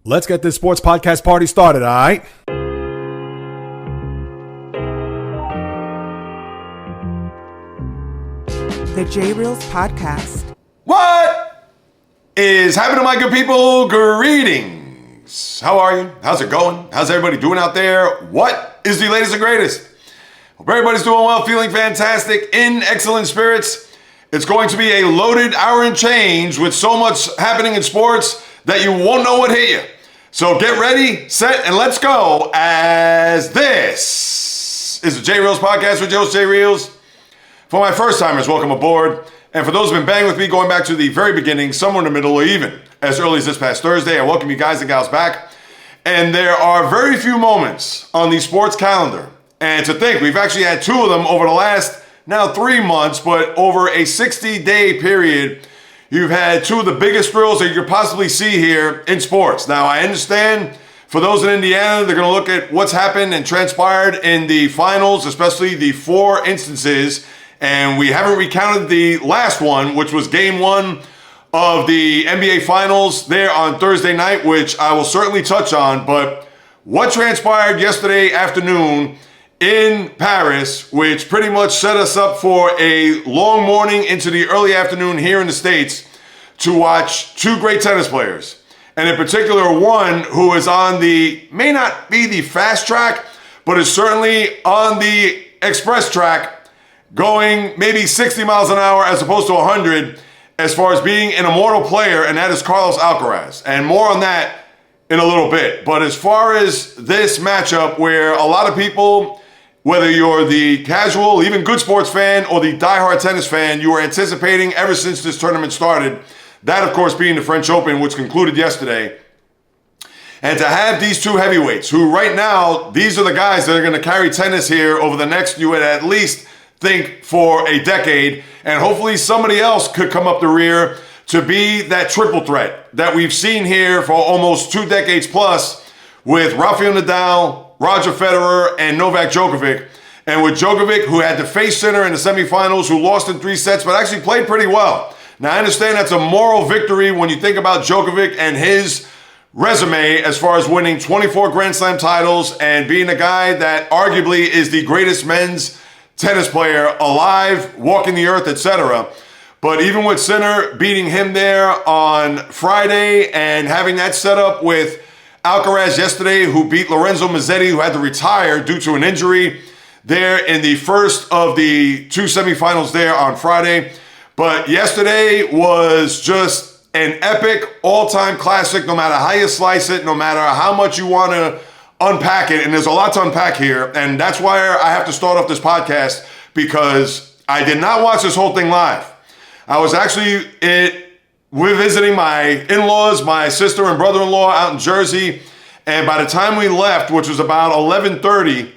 Let's get this sports podcast party started, all right? The JAYREELZ podcast. What is happening, my good people? Greetings. How are you? How's it going? How's everybody doing out there? What is the latest and greatest? Hope everybody's doing well, feeling fantastic, in excellent spirits. It's going to be a loaded hour and change with so much happening in sports that you won't know what hit you. So get ready, set, and let's go, as this is the JAYREELZ podcast with Joe's JAYREELZ. For my first timers, welcome aboard. And for those who've been banging with me going back to the very beginning, somewhere in the middle, or even as early as this past Thursday, I welcome you guys and gals back. And there are very few moments on the sports calendar. And to think, we've actually had two of them over the last, now 3 months, but over a 60-day period, you've had two of the biggest thrills that you could possibly see here in sports. Now, I understand for those in Indiana, they're going to look at what's happened and transpired in the finals, especially the 4 instances. And we haven't recounted the last one, which was game 1 of the NBA Finals there on Thursday night, which I will certainly touch on. But what transpired yesterday afternoon in Paris, which pretty much set us up for a long morning into the early afternoon here in the States to watch two great tennis players. And in particular, one who is on the, may not be the fast track, but is certainly on the express track, going maybe 60 miles an hour as opposed to 100 as far as being an immortal player, and that is Carlos Alcaraz. And more on that in a little bit. But as far as this matchup, where a lot of people, whether you're the casual, even good sports fan, or the diehard tennis fan, you were anticipating ever since this tournament started, that of course being the French Open, which concluded yesterday. And to have these two heavyweights, who right now, these are the guys that are going to carry tennis here over the next, you would at least think, for a decade, and hopefully somebody else could come up the rear to be that triple threat that we've seen here for almost 2 decades plus with Rafael Nadal, Roger Federer, and Novak Djokovic. And with Djokovic, who had to face Sinner in the semifinals, who lost in 3 sets, but actually played pretty well. Now, I understand that's a moral victory when you think about Djokovic and his resume as far as winning 24 Grand Slam titles and being a guy that arguably is the greatest men's tennis player alive, walking the earth, etc. But even with Sinner beating him there on Friday and having that set up with Alcaraz yesterday, who beat Lorenzo Mazzetti, who had to retire due to an injury there in the first of the 2 semifinals there on Friday. But yesterday was just an epic all-time classic, no matter how you slice it, no matter how much you want to unpack it. And there's a lot to unpack here. And that's why I have to start off this podcast, because I did not watch this whole thing live. I was actually we're visiting my in-laws, my sister and brother-in-law out in Jersey. And by the time we left, which was about 11:30,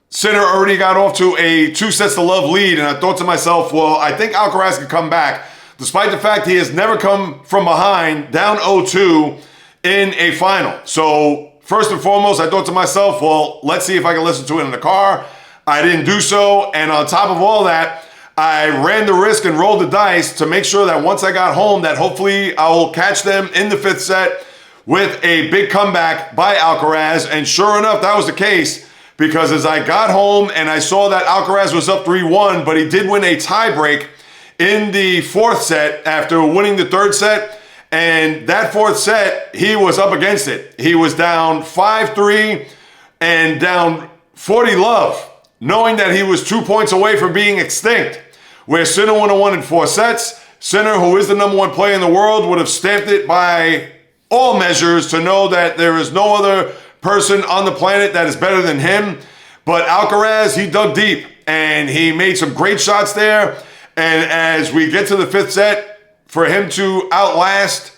Sinner already got off to a 2-sets-to-love lead. And I thought to myself, well, I think Alcaraz could come back, despite the fact he has never come from behind, down 0-2 in a final. So first and foremost, I thought to myself, well, let's see if I can listen to it in the car. I didn't do so. And on top of all that, I ran the risk and rolled the dice to make sure that once I got home, that hopefully I will catch them in the 5th set with a big comeback by Alcaraz. And sure enough, that was the case, because as I got home and I saw that Alcaraz was up 3-1, but he did win a tiebreak in the 4th set after winning the 3rd set. And that 4th set, he was up against it. He was down 5-3 and down 40 love, knowing that he was 2 points away from being extinct. Where Sinner would have won in 4 sets. Sinner, who is the #1 player in the world, would have stamped it by all measures to know that there is no other person on the planet that is better than him. But Alcaraz, he dug deep and he made some great shots there. And as we get to the 5th set, for him to outlast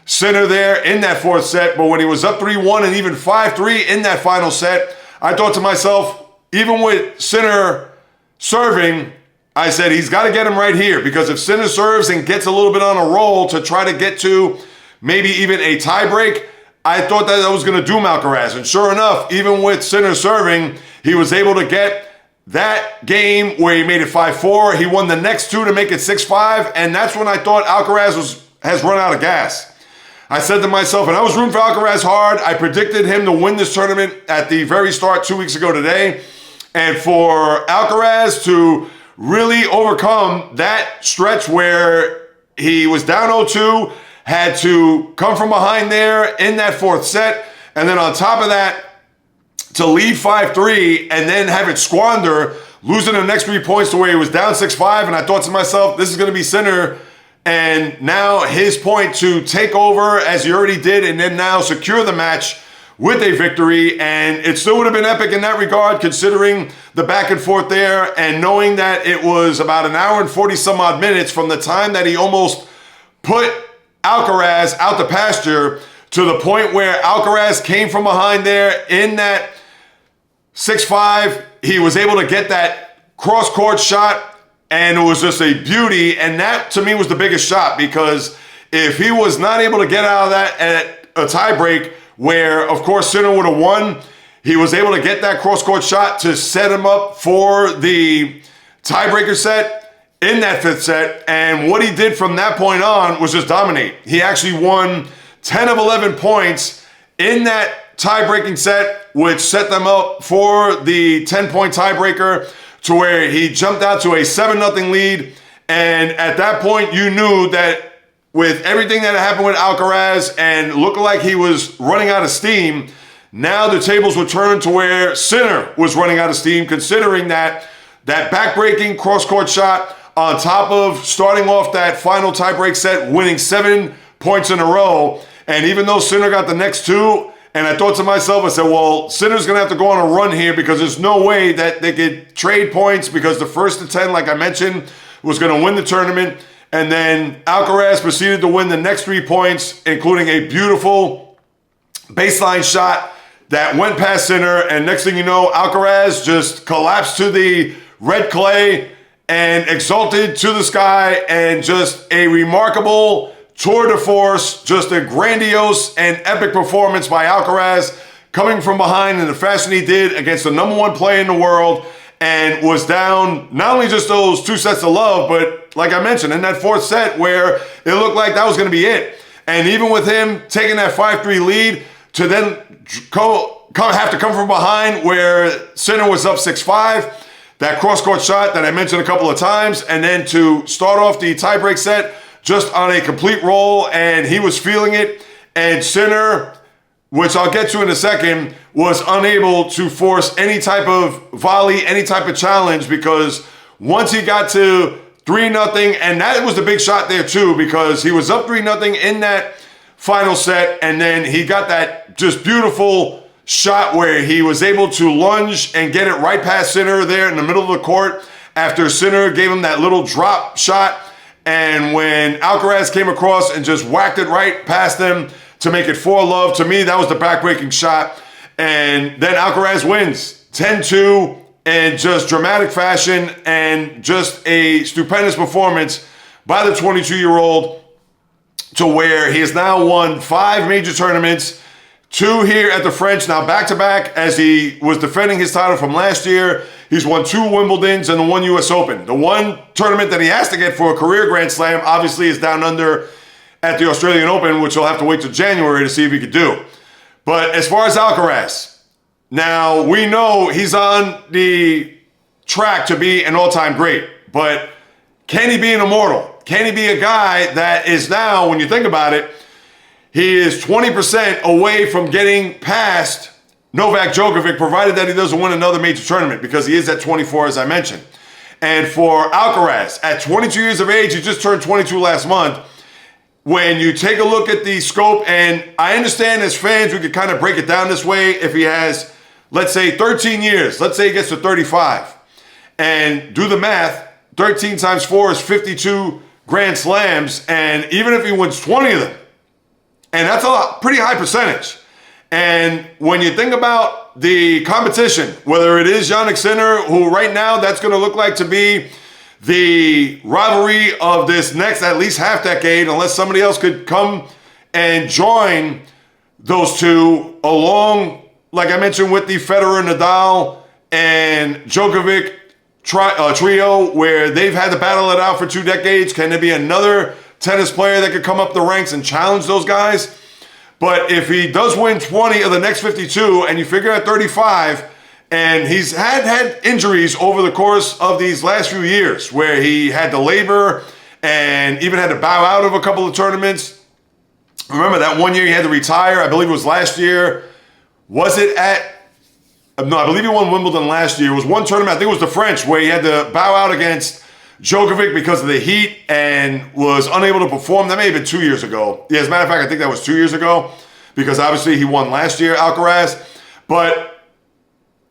Sinner there in that 4th set, but when he was up 3-1 and even 5-3 in that final set, I thought to myself, even with Sinner serving, I said he's got to get him right here, because if Sinner serves and gets a little bit on a roll to try to get to maybe even a tiebreak, I thought that was going to doom Alcaraz. And sure enough, even with Sinner serving, he was able to get that game where he made it 5-4. He won the next 2 to make it 6-5, and that's when I thought Alcaraz has run out of gas. I said to myself, and I was rooting for Alcaraz hard. I predicted him to win this tournament at the very start 2 weeks ago today. And for Alcaraz to really overcome that stretch where he was down 0-2, had to come from behind there in that fourth set. And then on top of that, to lead 5-3 and then have it squander, losing the next 3 points to where he was down 6-5. And I thought to myself, this is going to be Sinner. And now his point to take over as he already did and then now secure the match with a victory. And it still would have been epic in that regard, considering the back and forth there and knowing that it was about an hour and 40 some odd minutes from the time that he almost put Alcaraz out the pasture to the point where Alcaraz came from behind there in that 6-5. He was able to get that cross-court shot, and it was just a beauty. And that, to me, was the biggest shot, because if he was not able to get out of that at a tiebreak where, of course, Sinner would have won, he was able to get that cross-court shot to set him up for the tiebreaker set in that fifth set. And what he did from that point on was just dominate. He actually won 10 of 11 points in that tie-breaking set, which set them up for the 10-point tiebreaker, to where he jumped out to a 7-0 lead. And at that point, you knew that with everything that happened with Alcaraz and looked like he was running out of steam, now the tables were turned to where Sinner was running out of steam, considering that back-breaking cross-court shot on top of starting off that final tie-break set, winning 7 points in a row. And even though Sinner got the next 2, and I thought to myself, I said, well, Sinner's going to have to go on a run here, because there's no way that they could trade points, because the first to 10, like I mentioned, was going to win the tournament. And then Alcaraz proceeded to win the next 3 points, including a beautiful baseline shot that went past Sinner. And next thing you know, Alcaraz just collapsed to the red clay and exalted to the sky, and just a remarkable tour de force, just a grandiose and epic performance by Alcaraz, coming from behind in the fashion he did against the number 1 player in the world, and was down not only just those 2 sets of love, but like I mentioned, in that fourth set where it looked like that was going to be it. And even with him taking that 5-3 lead, to then have to come from behind where Sinner was up 6-5, that cross-court shot that I mentioned a couple of times, and then to start off the tiebreak set just on a complete roll, and he was feeling it. And Sinner, which I'll get to in a second, was unable to force any type of volley, any type of challenge, because once he got to 3-0, and that was the big shot there too, because he was up 3-0 in that final set, and then he got that just beautiful shot where he was able to lunge and get it right past Sinner there in the middle of the court after Sinner gave him that little drop shot. And when Alcaraz came across and just whacked it right past him to make it 4-love, to me, that was the back-breaking shot. And then Alcaraz wins 10-2 in just dramatic fashion, and just a stupendous performance by the 22-year-old, to where he has now won 5 major tournaments, 2 here at the French, now back-to-back, as he was defending his title from last year. He's won 2 Wimbledons and the 1 U.S. Open. The one tournament that he has to get for a career Grand Slam, obviously, is down under at the Australian Open, which he'll have to wait till January to see if he could do. But as far as Alcaraz, now we know he's on the track to be an all-time great. But can he be an immortal? Can he be a guy that is now, when you think about it, he is 20% away from getting past Novak Djokovic, provided that he doesn't win another major tournament, because he is at 24, as I mentioned. And for Alcaraz, at 22 years of age, he just turned 22 last month. When you take a look at the scope, and I understand as fans, we could kind of break it down this way. If he has, let's say, 13 years, let's say he gets to 35, and do the math, 13 times 4 is 52 Grand Slams, and even if he wins 20 of them, and that's a pretty high percentage. And when you think about the competition, whether it is Jannik Sinner, who right now that's going to look like to be the rivalry of this next at least half decade, unless somebody else could come and join those two, along, like I mentioned, with the Federer, Nadal, and Djokovic trio, where they've had to battle it out for 2 decades. Can there be another tennis player that could come up the ranks and challenge those guys. But if he does win 20 of the next 52, and you figure at 35, and he's had injuries over the course of these last few years where he had to labor and even had to bow out of a couple of tournaments. Remember that one year he had to retire, I believe it was last year. Was it no, I believe he won Wimbledon last year. It was one tournament, I think it was the French, where he had to bow out against Djokovic because of the heat and was unable to perform. That may have been 2 years ago. Yeah, as a matter of fact, I think that was 2 years ago because obviously he won last year, Alcaraz. But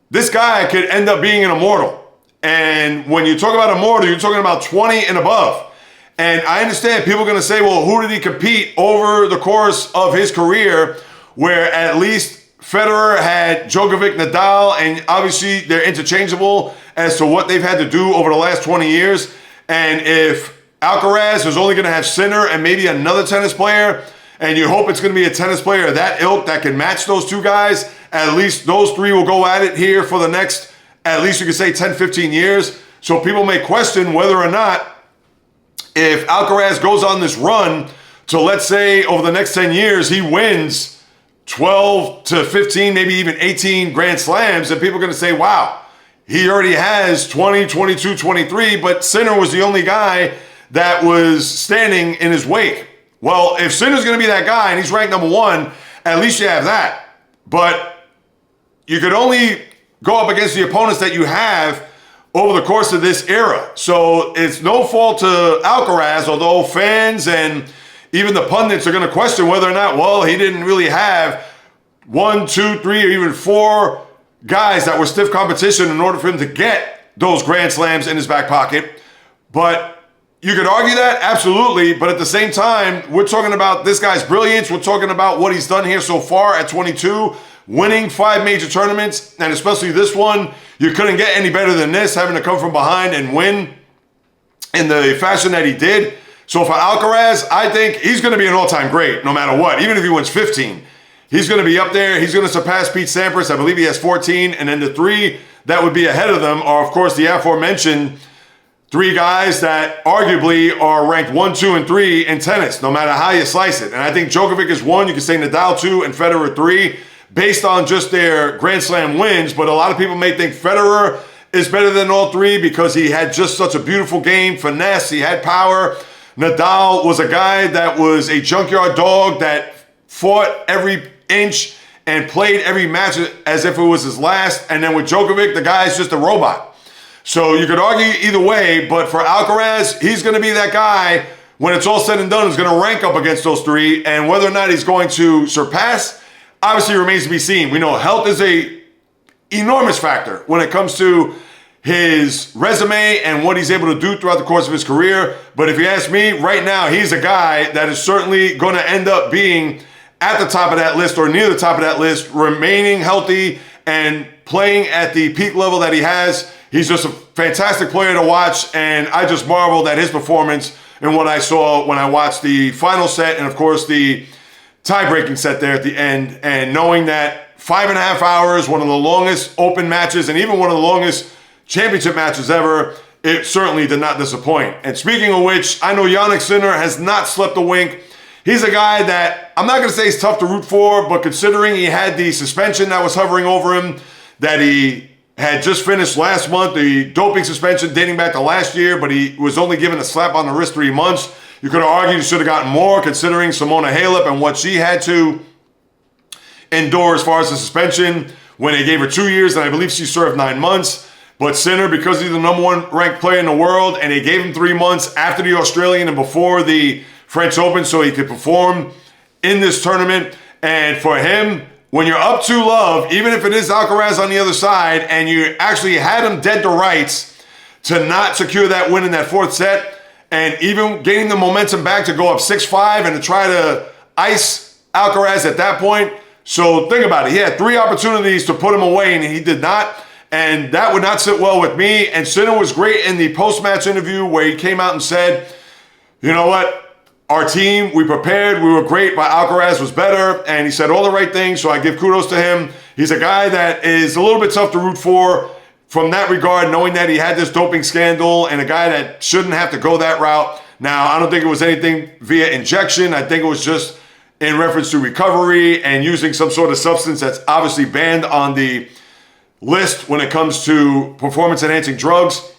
this guy could end up being an immortal. And when you talk about immortal, you're talking about 20 and above. And I understand people are going to say, well, who did he compete over the course of his career where at least Federer had Djokovic, Nadal, and obviously they're interchangeable as to what they've had to do over the last 20 years. And if Alcaraz is only going to have Sinner and maybe another tennis player, and you hope it's going to be a tennis player of that ilk that can match those two guys, at least those three will go at it here for the next, at least you could say 10, 15 years. So people may question whether or not if Alcaraz goes on this run to, let's say, over the next 10 years, he wins 12 to 15, maybe even 18 Grand Slams, and people are going to say, wow, he already has 20, 22, 23, but Sinner was the only guy that was standing in his wake. Well, if Sinner's going to be that guy and he's ranked number one, at least you have that. But you could only go up against the opponents that you have over the course of this era. So it's no fault to Alcaraz, although fans and even the pundits are going to question whether or not, well, he didn't really have 1, 2, 3, or even 4 guys that were stiff competition in order for him to get those Grand Slams in his back pocket. But you could argue that, absolutely. But at the same time, we're talking about this guy's brilliance. We're talking about what he's done here so far at 22, winning 5 major tournaments, and especially this one. You couldn't get any better than this, having to come from behind and win in the fashion that he did. So for Alcaraz, I think he's going to be an all-time great no matter what. Even if he wins 15, he's going to be up there. He's going to surpass Pete Sampras. I believe he has 14. And then the 3 that would be ahead of them are, of course, the aforementioned 3 guys that arguably are ranked 1, 2, and 3 in tennis, no matter how you slice it. And I think Djokovic is 1. You can say Nadal 2 and Federer 3 based on just their Grand Slam wins. But a lot of people may think Federer is better than all 3 because he had just such a beautiful game, finesse, he had power. Nadal was a guy that was a junkyard dog that fought every inch and played every match as if it was his last. And then with Djokovic, the guy is just a robot. So you could argue either way, but for Alcaraz, he's going to be that guy when it's all said and done, who's going to rank up against those 3. And whether or not he's going to surpass, obviously remains to be seen. We know health is a enormous factor when it comes to his resume and what he's able to do throughout the course of his career. But if you ask me, right now, he's a guy that is certainly going to end up being at the top of that list or near the top of that list, remaining healthy and playing at the peak level that he has. He's just a fantastic player to watch, and I just marveled at his performance and what I saw when I watched the final set and, of course, the tie-breaking set there at the end. And knowing that 5.5 hours, one of the longest open matches and even one of the longest championship matches ever, it certainly did not disappoint. And speaking of which, I know Jannik Sinner has not slept a wink. He's a guy that I'm not going to say he's tough to root for, but considering he had the suspension that was hovering over him, that he had just finished last month, the doping suspension dating back to last year, but he was only given a slap on the wrist 3 months. You could have argued he should have gotten more considering Simona Halep and what she had to endure as far as the suspension when they gave her 2 years, and I believe she served 9 months. But Sinner, because he's the number 1 ranked player in the world, and they gave him 3 months after the Australian and before the French Open so he could perform in this tournament. And for him, when you're up 2-love, even if it is Alcaraz on the other side, and you actually had him dead to rights to not secure that win in that 4th set, and even gaining the momentum back to go up 6-5 and to try to ice Alcaraz at that point. So think about it. He had 3 opportunities to put him away, and he did not. And that would not sit well with me. And Sinner was great in the post-match interview where he came out and said, you know what? Our team, we prepared. We were great, but Alcaraz was better. And he said all the right things, so I give kudos to him. He's a guy that is a little bit tough to root for from that regard, knowing that he had this doping scandal and a guy that shouldn't have to go that route. Now, I don't think it was anything via injection. I think it was just in reference to recovery and using some sort of substance that's obviously banned on the list when it comes to performance-enhancing drugs.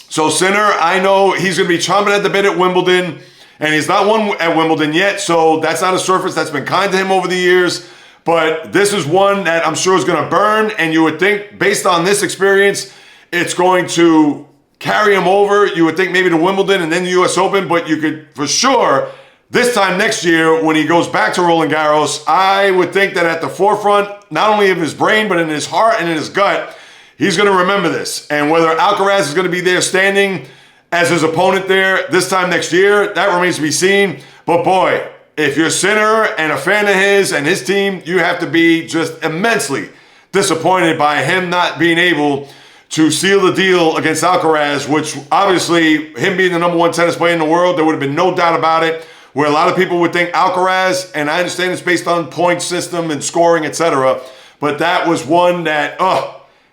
So Sinner, I know he's going to be chomping at the bit at Wimbledon, and he's not won at Wimbledon yet, so that's not a surface that's been kind to him over the years. But this is one that I'm sure is going to burn, and you would think, based on this experience, it's going to carry him over. You would think maybe to Wimbledon and then the U.S. Open, but you could for sure, this time next year, when he goes back to Roland Garros, I would think that at the forefront, not only of his brain, but in his heart and in his gut, he's going to remember this. And whether Alcaraz is going to be there standing as his opponent there this time next year, that remains to be seen. But boy, if you're Sinner and a fan of his and his team, you have to be just immensely disappointed by him not being able to seal the deal against Alcaraz, which obviously, him being the number one tennis player in the world, there would have been no doubt about it. Where a lot of people would think Alcaraz, and I understand it's based on point system and scoring, etc., but that was one that,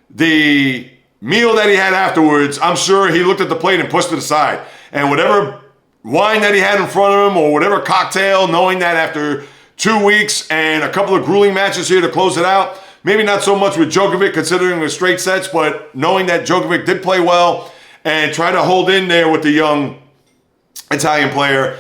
the meal that he had afterwards, I'm sure he looked at the plate and pushed it aside. And whatever wine that he had in front of him or whatever cocktail, knowing that after 2 weeks and a couple of grueling matches here to close it out, maybe not so much with Djokovic considering the straight sets, but knowing that Djokovic did play well and try to hold in there with the young Italian player,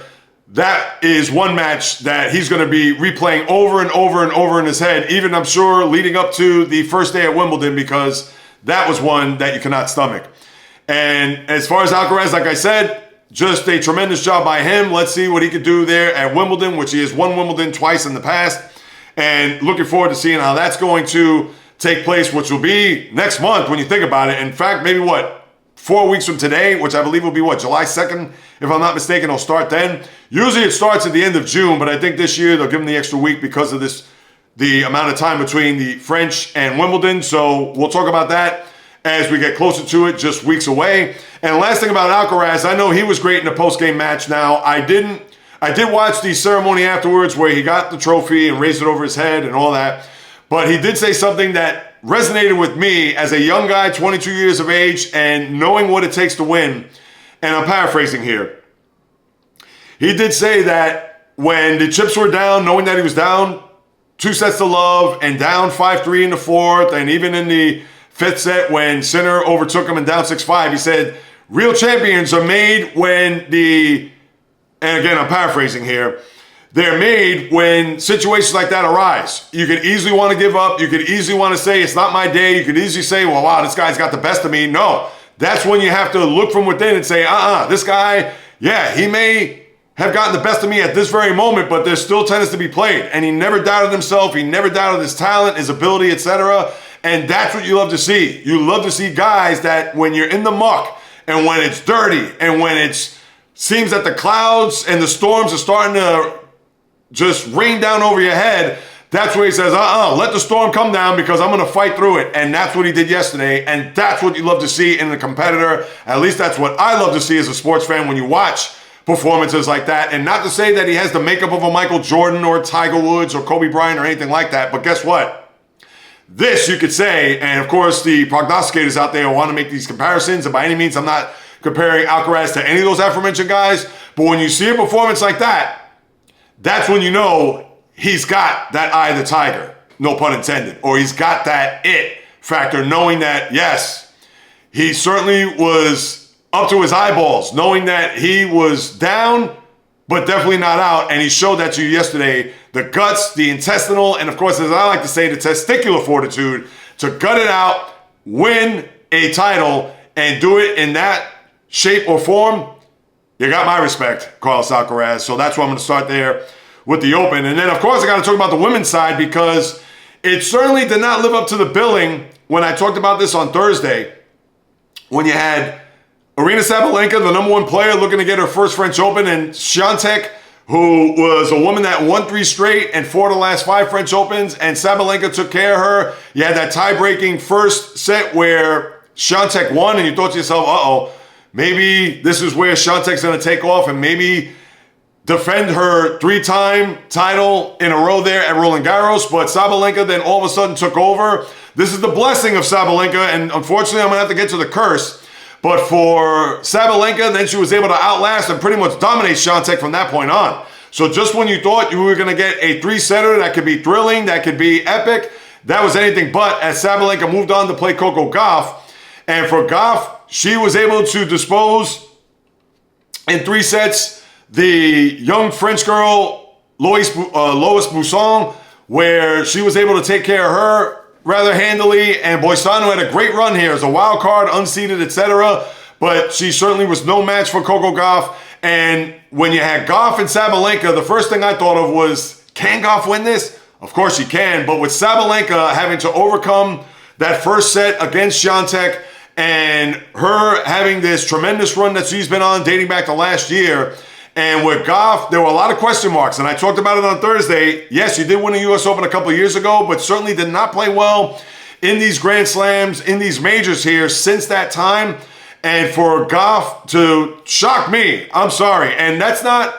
that is one match that he's going to be replaying over and over and over in his head, even I'm sure leading up to the first day at Wimbledon, because that was one that you cannot stomach. And as far as Alcaraz, like I said, just a tremendous job by him. Let's see what he could do there at Wimbledon, which he has won Wimbledon twice in the past. And looking forward to seeing how that's going to take place, which will be next month when you think about it. In fact, maybe 4 weeks from today, which I believe will be July 2nd, if I'm not mistaken, it'll start then. Usually it starts at the end of June, but I think this year they'll give him the extra week because of the amount of time between the French and Wimbledon. So we'll talk about that as we get closer to it, just weeks away. And last thing about Alcaraz, I know he was great in the post-game match. Now, I did watch the ceremony afterwards where he got the trophy and raised it over his head and all that. But he did say something that resonated with me as a young guy, 22 years of age, and knowing what it takes to win. And I'm paraphrasing here. He did say that when the chips were down, knowing that he was down 2-0 and down 5-3 in the fourth, and even in the fifth set when Sinner overtook him and down 6-5, he said, real champions are made when and again, I'm paraphrasing here, they're made when situations like that arise. You could easily want to give up. You could easily want to say, it's not my day. You could easily say, well, wow, this guy's got the best of me. No, that's when you have to look from within and say, this guy, yeah, he may have gotten the best of me at this very moment, but there's still tennis to be played. And he never doubted himself. He never doubted his talent, his ability, etc. And that's what you love to see. You love to see guys that when you're in the muck and when it's dirty and when it seems that the clouds and the storms are starting to just rain down over your head, that's where he says, let the storm come down because I'm going to fight through it. And that's what he did yesterday. And that's what you love to see in a competitor. At least that's what I love to see as a sports fan when you watch performances like that. And not to say that he has the makeup of a Michael Jordan or Tiger Woods or Kobe Bryant or anything like that. But guess what? This you could say, and of course the prognosticators out there want to make these comparisons. And by any means, I'm not comparing Alcaraz to any of those aforementioned guys. But when you see a performance like that, that's when you know he's got that eye of the tiger, no pun intended, or he's got that it factor, knowing that, yes, he certainly was up to his eyeballs, knowing that he was down, but definitely not out. And he showed that to you yesterday, the guts, the intestinal, and of course, as I like to say, the testicular fortitude to gut it out, win a title, and do it in that shape or form. You got my respect, Carlos Alcaraz. So that's why I'm going to start there with the Open. And then, of course, I got to talk about the women's side because it certainly did not live up to the billing when I talked about this on Thursday, when you had Aryna Sabalenka, the number one player, looking to get her first French Open, and Świątek, who was a woman that won 3 straight and 4 of the last 5 French Opens, and Sabalenka took care of her. You had that tie-breaking first set where Świątek won, and you thought to yourself, maybe this is where Świątek's going to take off and maybe defend her 3-time title in a row there at Roland Garros. But Sabalenka then all of a sudden took over. This is the blessing of Sabalenka, and unfortunately I'm going to have to get to the curse. But for Sabalenka, then she was able to outlast and pretty much dominate Świątek from that point on. So just when you thought you were going to get a three-setter that could be thrilling, that could be epic, that was anything but as Sabalenka moved on to play Coco Gauff. And for Gauff, she was able to dispose in 3 sets the young French girl, Lois Bousson, where she was able to take care of her rather handily. And Boisano had a great run here as a wild card, unseeded, etc. But she certainly was no match for Coco Gauff. And when you had Gauff and Sabalenka, the first thing I thought of was, can Gauff win this? Of course she can, but with Sabalenka having to overcome that first set against Świątek and her having this tremendous run that she's been on dating back to last year, and with Gauff, there were a lot of question marks, and I talked about it on Thursday. Yes, she did win the U.S. Open a couple of years ago, but certainly did not play well in these Grand Slams, in these majors here since that time. And for Gauff to shock me, I'm sorry. And that's not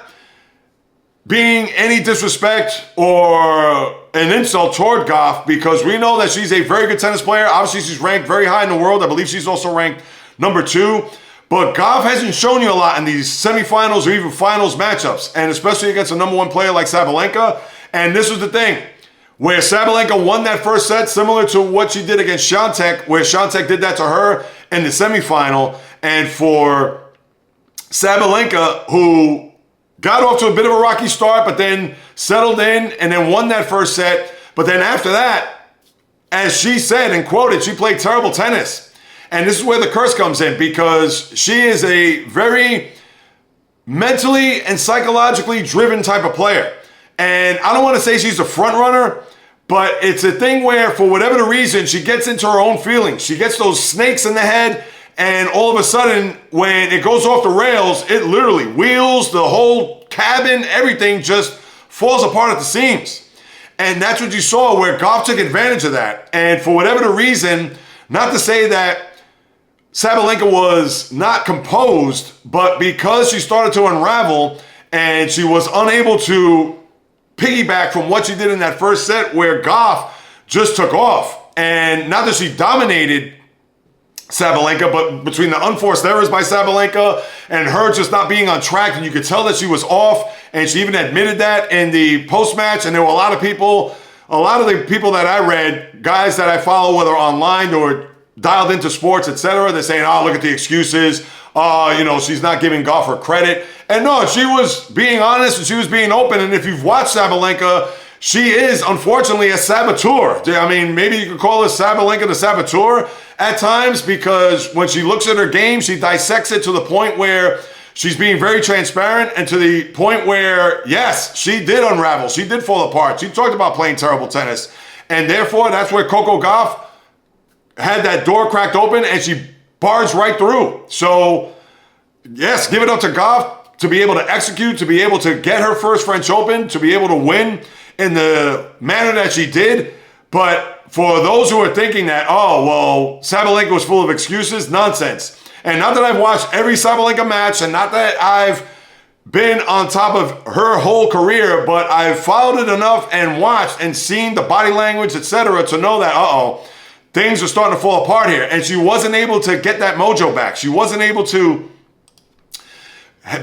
being any disrespect or an insult toward Gauff, because we know that she's a very good tennis player. Obviously, she's ranked very high in the world. I believe she's also ranked number 2. But Gauff hasn't shown you a lot in these semifinals or even finals matchups, and especially against a number 1 player like Sabalenka. And this was the thing, where Sabalenka won that first set, similar to what she did against Świątek, where Świątek did that to her in the semifinal. And for Sabalenka, who got off to a bit of a rocky start, but then settled in and then won that first set. But then after that, as she said and quoted, she played terrible tennis. And this is where the curse comes in, because she is a very mentally and psychologically driven type of player. And I don't want to say she's a front runner, but it's a thing where, for whatever the reason, she gets into her own feelings. She gets those snakes in the head, and all of a sudden, when it goes off the rails, it literally wheels, the whole cabin, everything just falls apart at the seams. And that's what you saw, where Gauff took advantage of that. And for whatever the reason, not to say that Sabalenka was not composed, but because she started to unravel and she was unable to piggyback from what she did in that first set, where Gauff just took off. And not that she dominated Sabalenka, but between the unforced errors by Sabalenka and her just not being on track, and you could tell that she was off, and she even admitted that in the post-match. And there were a lot of the people that I read, guys that I follow, whether online or dialed into sports, etc., they're saying, oh, look at the excuses. She's not giving Gauff her credit. And no, she was being honest and she was being open. And if you've watched Sabalenka, she is, unfortunately, a saboteur. I mean, maybe you could call her Sabalenka the saboteur at times, because when she looks at her game, she dissects it to the point where she's being very transparent, and to the point where, yes, she did unravel. She did fall apart. She talked about playing terrible tennis. And therefore, that's where Coco Gauff had that door cracked open and she barged right through. So, yes, give it up to Gauff to be able to execute, to be able to get her first French Open, to be able to win in the manner that she did. But for those who are thinking that, oh, well, Sabalenka was full of excuses, nonsense. And not that I've watched every Sabalenka match, and not that I've been on top of her whole career, but I've followed it enough and watched and seen the body language, etc., to know that, things are starting to fall apart here. And she wasn't able to get that mojo back. She wasn't able to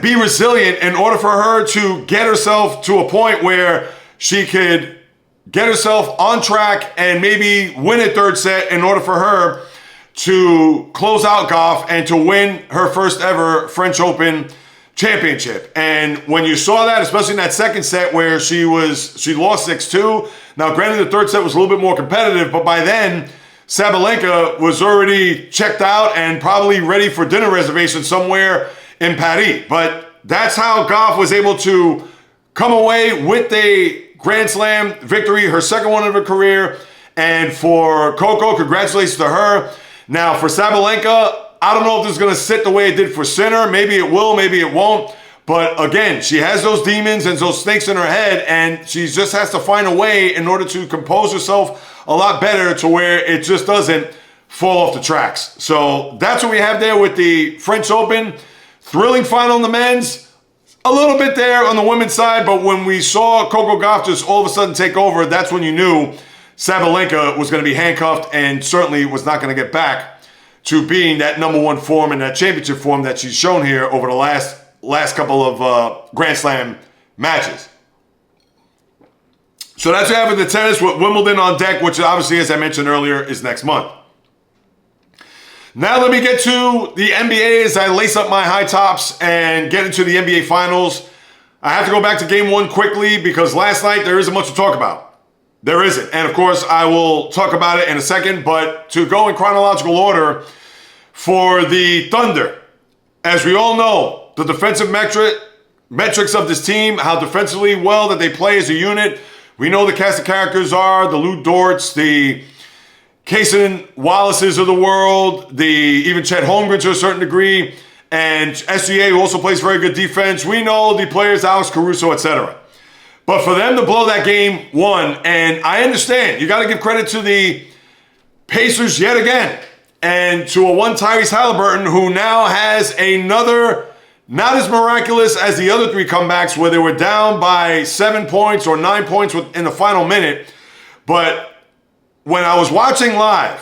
be resilient in order for her to get herself to a point where she could get herself on track and maybe win a third set in order for her to close out Gauff and to win her first ever French Open championship. And when you saw that, especially in that second set where she lost 6-2. Now, granted, the third set was a little bit more competitive, but by then, Sabalenka was already checked out and probably ready for dinner reservation somewhere in Paris. But that's how Gauff was able to come away with a Grand Slam victory, her second one of her career. And for Coco, congratulations to her. Now, for Sabalenka, I don't know if this is going to sit the way it did for Sinner. Maybe it will, maybe it won't. But again, she has those demons and those snakes in her head, and she just has to find a way in order to compose herself a lot better to where it just doesn't fall off the tracks. So that's what we have there with the French Open. Thrilling final in the men's. A little bit there on the women's side, but when we saw Coco Gauff just all of a sudden take over, that's when you knew Sabalenka was going to be handcuffed and certainly was not going to get back to being that number one form and that championship form that she's shown here over the last couple of Grand Slam matches. So that's what happened to tennis with Wimbledon on deck, which obviously, as I mentioned earlier, is next month. Now let me get to the NBA as I lace up my high tops and get into the NBA Finals. I have to go back to Game 1 quickly because last night there isn't much to talk about. There isn't. And of course, I will talk about it in a second, but to go in chronological order for the Thunder, as we all know, the defensive metrics of this team, how defensively well that they play as a unit. We know the cast of characters are the Lou Dorts, the Kaysen Wallaces of the world, even Chet Holmgren to a certain degree, and SGA, who also plays very good defense. We know the players, Alex Caruso, etc. But for them to blow that Game 1, and I understand, you got to give credit to the Pacers yet again, and to a one Tyrese Halliburton, who now has another, not as miraculous as the other three comebacks where they were down by 7 points or 9 points in the final minute. But when I was watching live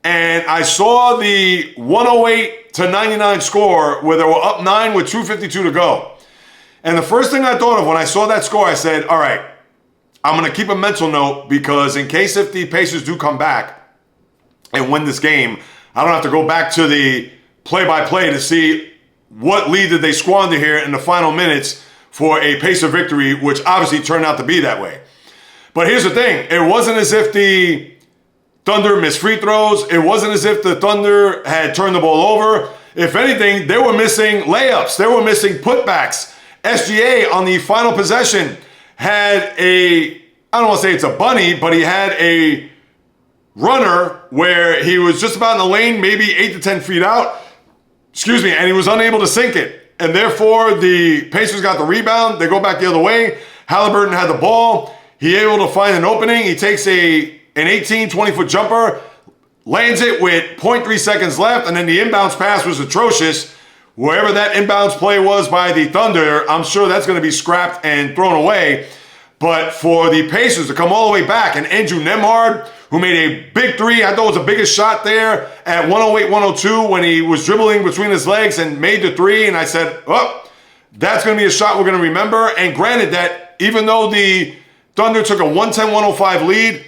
and I saw the 108-99 score where they were up 9 with 2:52 to go, and the first thing I thought of when I saw that score, I said, all right, I'm going to keep a mental note because in case if the Pacers do come back and win this game, I don't have to go back to the play-by-play to see what lead did they squander here in the final minutes for a Pacer victory, which obviously turned out to be that way. But here's the thing. It wasn't as if the Thunder missed free throws. It wasn't as if the Thunder had turned the ball over. If anything, they were missing layups. They were missing putbacks. SGA on the final possession had I don't want to say it's a bunny, but he had a runner where he was just about in the lane, maybe 8 to 10 feet out. And he was unable to sink it. And therefore, the Pacers got the rebound. They go back the other way. Halliburton had the ball. He able to find an opening. He takes an 18, 20-foot jumper, lands it with 0.3 seconds left, and then the inbounds pass was atrocious. Wherever that inbounds play was by the Thunder, I'm sure that's going to be scrapped and thrown away. But for the Pacers to come all the way back, and Andrew Nembhard, who made a big three, I thought it was the biggest shot there at 108-102 when he was dribbling between his legs and made the three, and I said, oh, that's going to be a shot we're going to remember. And granted that even though the Thunder took a 110-105 lead,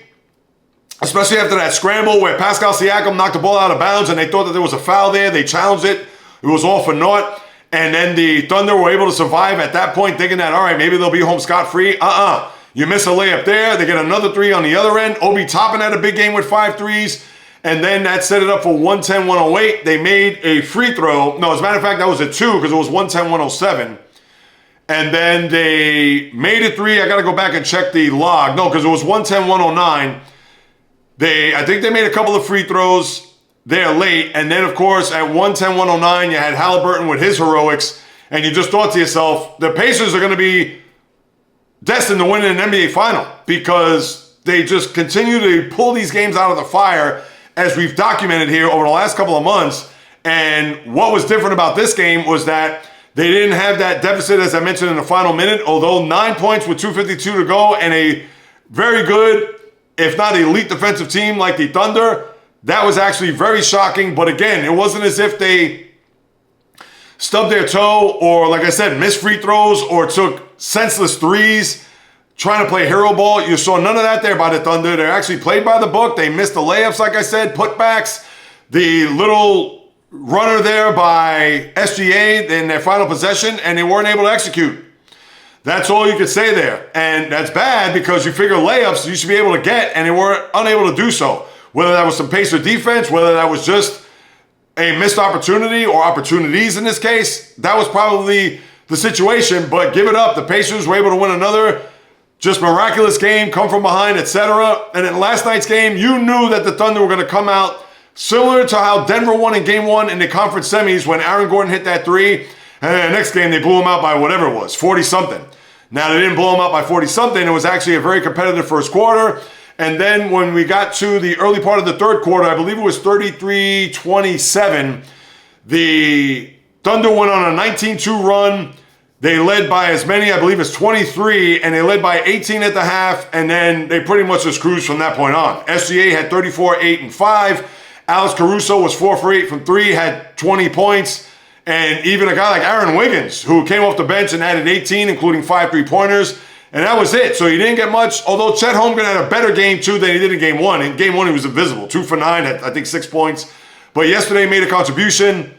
especially after that scramble where Pascal Siakam knocked the ball out of bounds and they thought that there was a foul there, they challenged it, it was all for naught. And then the Thunder were able to survive at that point, thinking that, all right, maybe they'll be home scot-free. You miss a layup there. They get another three on the other end. Obi Toppin had a big game with 5 threes. And then that set it up for 110-108. They made a free throw. No, as a matter of fact, that was a 2 because it was 110-107. And then they made a 3. I got to go back and check the log. No, because it was 110-109. I think they made a couple of free throws there late. And then, of course, at 110-109, you had Halliburton with his heroics. And you just thought to yourself, the Pacers are going to be destined to win an NBA final because they just continue to pull these games out of the fire as we've documented here over the last couple of months. And what was different about this game was that they didn't have that deficit, as I mentioned, in the final minute, although 9 points with 2:52 to go and a very good, if not elite defensive team like the Thunder. That was actually very shocking. But again, it wasn't as if they stubbed their toe or, like I said, missed free throws or took senseless threes trying to play hero ball. You saw none of that there by the Thunder. They actually played by the book. They missed the layups, like I said, putbacks, the little runner there by SGA in their final possession, and they weren't able to execute. That's all you could say there. And that's bad because you figure layups you should be able to get, and they were unable to do so. Whether that was some Pacer defense, whether that was just a missed opportunity or opportunities in this case, that was probably the situation. But give it up. The Pacers were able to win another just miraculous game, come from behind, etc. And in last night's game, you knew that the Thunder were going to come out similar to how Denver won in Game 1 in the conference semis when Aaron Gordon hit that three. And then the next game, they blew him out by whatever it was, 40-something. Now, they didn't blow him out by 40-something. It was actually a very competitive first quarter. And then when we got to the early part of the third quarter, I believe it was 33-27, the Thunder went on a 19-2 run. They led by as many, I believe, as 23, and they led by 18 at the half, and then they pretty much just cruised from that point on. SGA had 34, 8, and 5, Alex Caruso was 4 for 8 from 3, had 20 points. And even a guy like Aaron Wiggins, who came off the bench and added 18, including 5 3-pointers. And that was it. So he didn't get much, although Chet Holmgren had a better game, too, than he did in Game 1. In Game 1, he was invisible. 2 for 9, had, I think, 6 points. But yesterday made a contribution.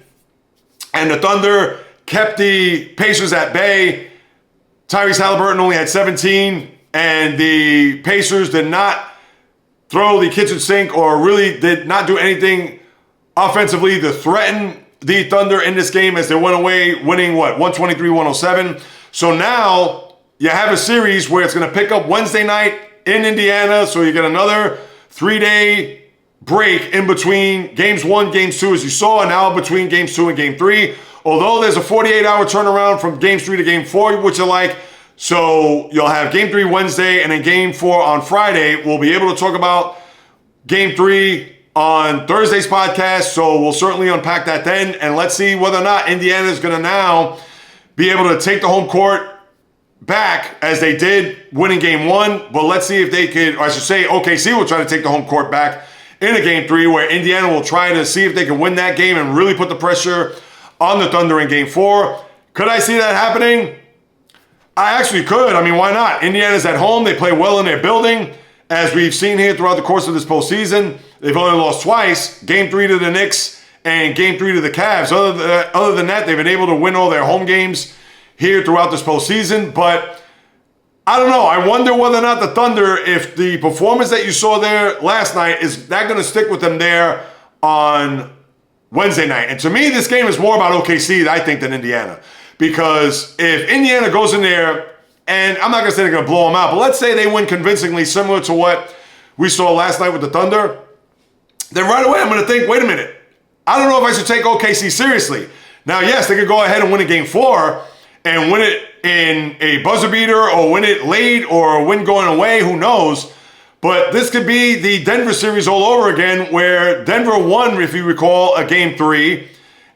And the Thunder kept the Pacers at bay. Tyrese Halliburton only had 17. And the Pacers did not throw the kitchen sink or really did not do anything offensively to threaten the Thunder in this game as they went away winning, 123-107. So now you have a series where it's going to pick up Wednesday night in Indiana. So you get another 3-day break in between Games 1, Games 2, as you saw, and now between Games 2 and Game 3. Although there's a 48-hour turnaround from Games 3 to Game 4, which you like. So you'll have Game 3 Wednesday and then Game 4 on Friday. We'll be able to talk about Game 3 on Thursday's podcast. So we'll certainly unpack that then. And let's see whether or not Indiana is going to now be able to take the home court back as they did winning Game 1. But let's see if they could, or I should say OKC will try to take the home court back in a Game 3 where Indiana will try to see if they can win that game and really put the pressure on the Thunder in Game 4. Could I see that happening? I actually could. I mean, why not? Indiana's at home. They play well in their building. As we've seen here throughout the course of this postseason, they've only lost twice. Game 3 to the Knicks and Game 3 to the Cavs. Other than that, they've been able to win all their home games here throughout this postseason. But I don't know. I wonder whether or not the Thunder, if the performance that you saw there last night, is that going to stick with them there on Wednesday night. And to me, this game is more about OKC, I think, than Indiana. Because if Indiana goes in there, and I'm not going to say they're going to blow them out, but let's say they win convincingly, similar to what we saw last night with the Thunder, then right away I'm going to think, wait a minute, I don't know if I should take OKC seriously. Now, yes, they could go ahead and win a Game 4 and win it in a buzzer beater or win it late or win going away, who knows. But this could be the Denver series all over again, where Denver won, if you recall, a Game 3.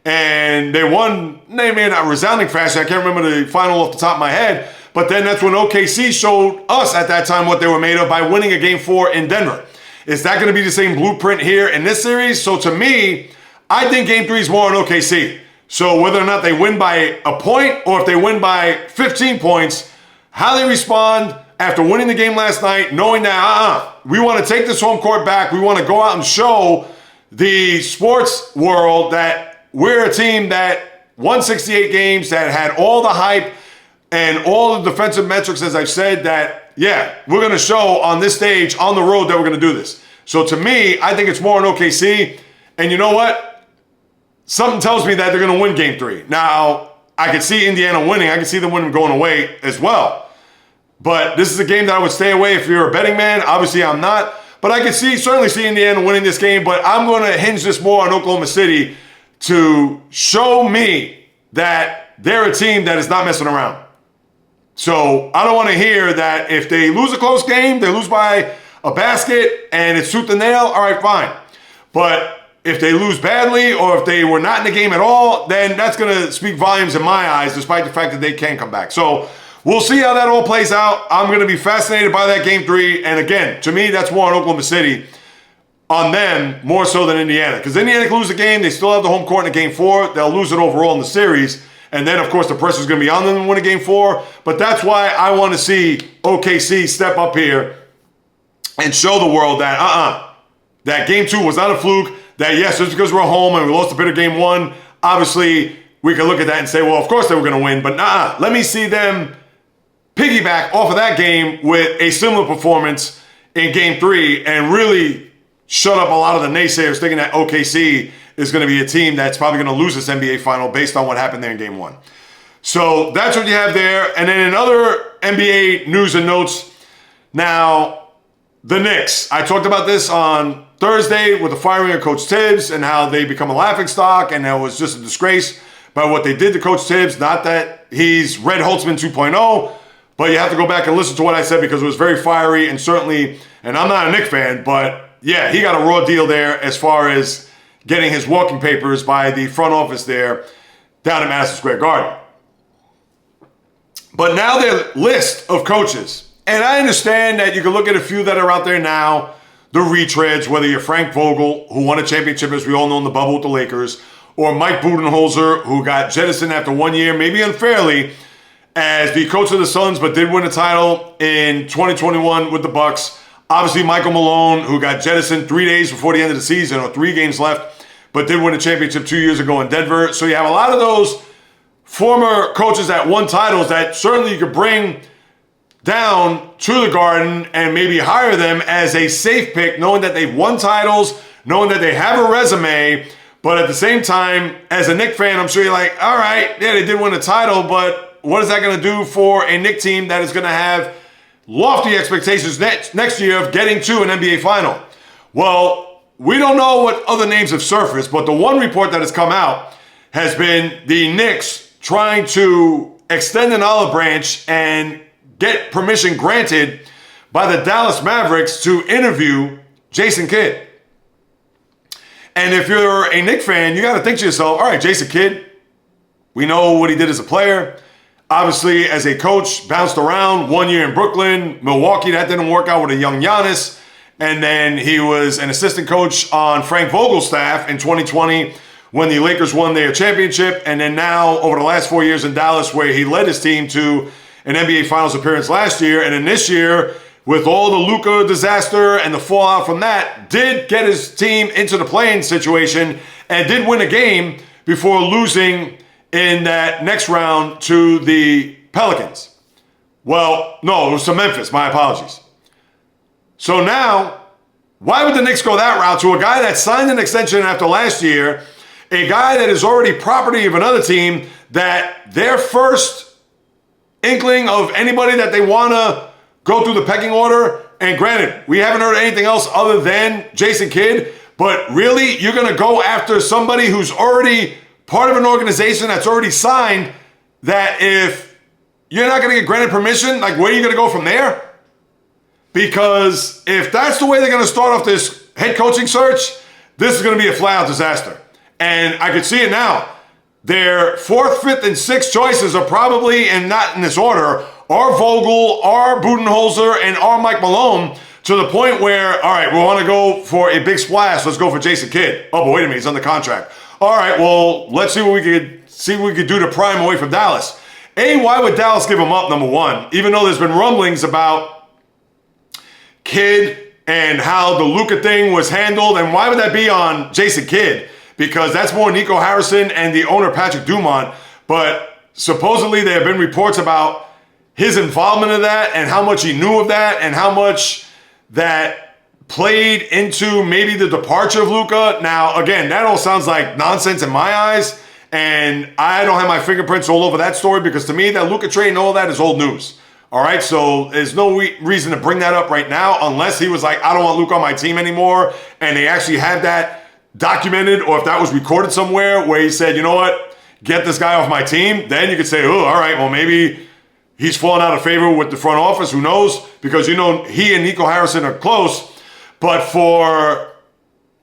And they won, they made a resounding fashion. I can't remember the final off the top of my head. But then that's when OKC showed us at that time what they were made of by winning a Game 4 in Denver. Is that going to be the same blueprint here in this series? So to me, I think Game 3 is more on OKC. So whether or not they win by a point or if they win by 15 points, how they respond after winning the game last night, knowing that we want to take this home court back. We want to go out and show the sports world that we're a team that won 68 games, that had all the hype and all the defensive metrics, as I've said, that, yeah, we're going to show on this stage, on the road, that we're going to do this. So to me, I think it's more on OKC. And you know what? Something tells me that they're going to win Game 3. Now, I could see Indiana winning. I could see them winning going away as well. But this is a game that I would stay away if you're a betting man. Obviously, I'm not. But I could certainly see Indiana winning this game. But I'm going to hinge this more on Oklahoma City to show me that they're a team that is not messing around. So I don't want to hear that if they lose a close game, they lose by a basket, and it's tooth and nail, all right, fine. But if they lose badly or if they were not in the game at all, then that's going to speak volumes in my eyes, despite the fact that they can come back. So we'll see how that all plays out. I'm going to be fascinated by that Game 3. And again, to me, that's more on Oklahoma City, on them, more so than Indiana. Because Indiana can lose the game. They still have the home court in a Game 4. They'll lose it overall in the series. And then, of course, the pressure is going to be on them to win a Game 4. But that's why I want to see OKC step up here and show the world that, that Game 2 was not a fluke. That, yes, just because we're home and we lost a bit of Game 1, obviously we can look at that and say, well, of course they were going to win. But let me see them piggyback off of that game with a similar performance in Game 3 and really shut up a lot of the naysayers thinking that OKC is going to be a team that's probably going to lose this NBA final based on what happened there in Game 1. So that's what you have there. And then in other NBA news and notes, now the Knicks. I talked about this on Thursday with the firing of Coach Tibbs and how they become a laughingstock, and that was just a disgrace by what they did to Coach Tibbs. Not that he's Red Holtzman 2.0, but you have to go back and listen to what I said because it was very fiery and certainly, and I'm not a Knicks fan, but yeah, he got a raw deal there as far as getting his walking papers by the front office there down at Madison Square Garden. But now their list of coaches, and I understand that you can look at a few that are out there now, the retreads, whether you're Frank Vogel, who won a championship, as we all know, in the bubble with the Lakers, or Mike Budenholzer, who got jettisoned after 1 year, maybe unfairly, as the coach of the Suns, but did win a title in 2021 with the Bucks. Obviously, Michael Malone, who got jettisoned 3 days before the end of the season, or 3 games left, but did win a championship 2 years ago in Denver. So you have a lot of those former coaches that won titles that certainly you could bring down to the Garden and maybe hire them as a safe pick, knowing that they've won titles, knowing that they have a resume. But at the same time, as a Knicks fan, I'm sure you're like, all right, yeah, they did win a title, but what is that going to do for a Knicks team that is going to have lofty expectations next year of getting to an NBA final? Well, we don't know what other names have surfaced, but the one report that has come out has been the Knicks trying to extend an olive branch and get permission granted by the Dallas Mavericks to interview Jason Kidd. And if you're a Knicks fan, you got to think to yourself, all right, Jason Kidd, we know what he did as a player. Obviously, as a coach, bounced around 1 year in Brooklyn, Milwaukee, that didn't work out with a young Giannis. And then he was an assistant coach on Frank Vogel's staff in 2020 when the Lakers won their championship. And then now, over the last 4 years in Dallas, where he led his team to an NBA Finals appearance last year. And then this year, with all the Luka disaster and the fallout from that, did get his team into the play-in situation and did win a game before losing in that next round to the Pelicans. Well, no, it was to Memphis. My apologies. So now, why would the Knicks go that route to a guy that signed an extension after last year, a guy that is already property of another team, that their first inkling of anybody that they want to go through the pecking order, and granted, we haven't heard anything else other than Jason Kidd, but really, you're going to go after somebody who's already part of an organization that's already signed, that if you're not going to get granted permission, like, where are you going to go from there? Because if that's the way they're going to start off this head coaching search, this is going to be a flat-out disaster. And I could see it now. Their 4th, 5th, and 6th choices are probably, and not in this order, are Vogel, are Budenholzer, and are Mike Malone, to the point where, all right, we want to go for a big splash. Let's go for Jason Kidd. Oh, but wait a minute, he's under contract. All right, well, let's see what we could do to pry him away from Dallas. Why would Dallas give him up, number one? Even though there's been rumblings about Kidd and how the Luka thing was handled, and why would that be on Jason Kidd? Because that's more Nico Harrison and the owner, Patrick Dumont. But supposedly there have been reports about his involvement in that and how much he knew of that and how much that played into maybe the departure of Luka. Now, again, that all sounds like nonsense in my eyes, and I don't have my fingerprints all over that story, because to me, that Luka trade and all that is old news. All right, so there's no reason to bring that up right now, unless he was like, I don't want Luka on my team anymore, and they actually had that documented, or if that was recorded somewhere where he said, you know what, get this guy off my team. Then you could say, oh, all right, well, maybe he's fallen out of favor with the front office. Who knows? Because, you know, he and Nico Harrison are close. But for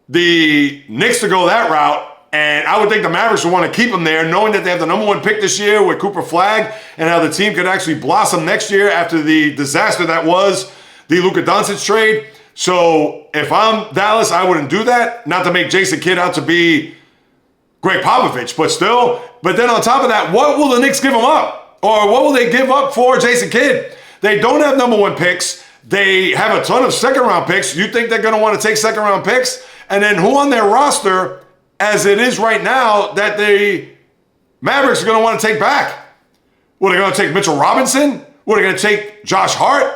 the Knicks to go that route, and I would think the Mavericks would want to keep him there, knowing that they have the number 1 pick this year with Cooper Flagg, and how the team could actually blossom next year after the disaster that was the Luka Doncic trade. So if I'm Dallas, I wouldn't do that. Not to make Jason Kidd out to be Greg Popovich, but still. But then on top of that, what will the Knicks give him up? Or what will they give up for Jason Kidd? They don't have number 1 picks. They have a ton of second-round picks. You think they're going to want to take second-round picks? And then who on their roster, as it is right now, that the Mavericks are going to want to take back? What, are they going to take Mitchell Robinson? What, are they going to take Josh Hart?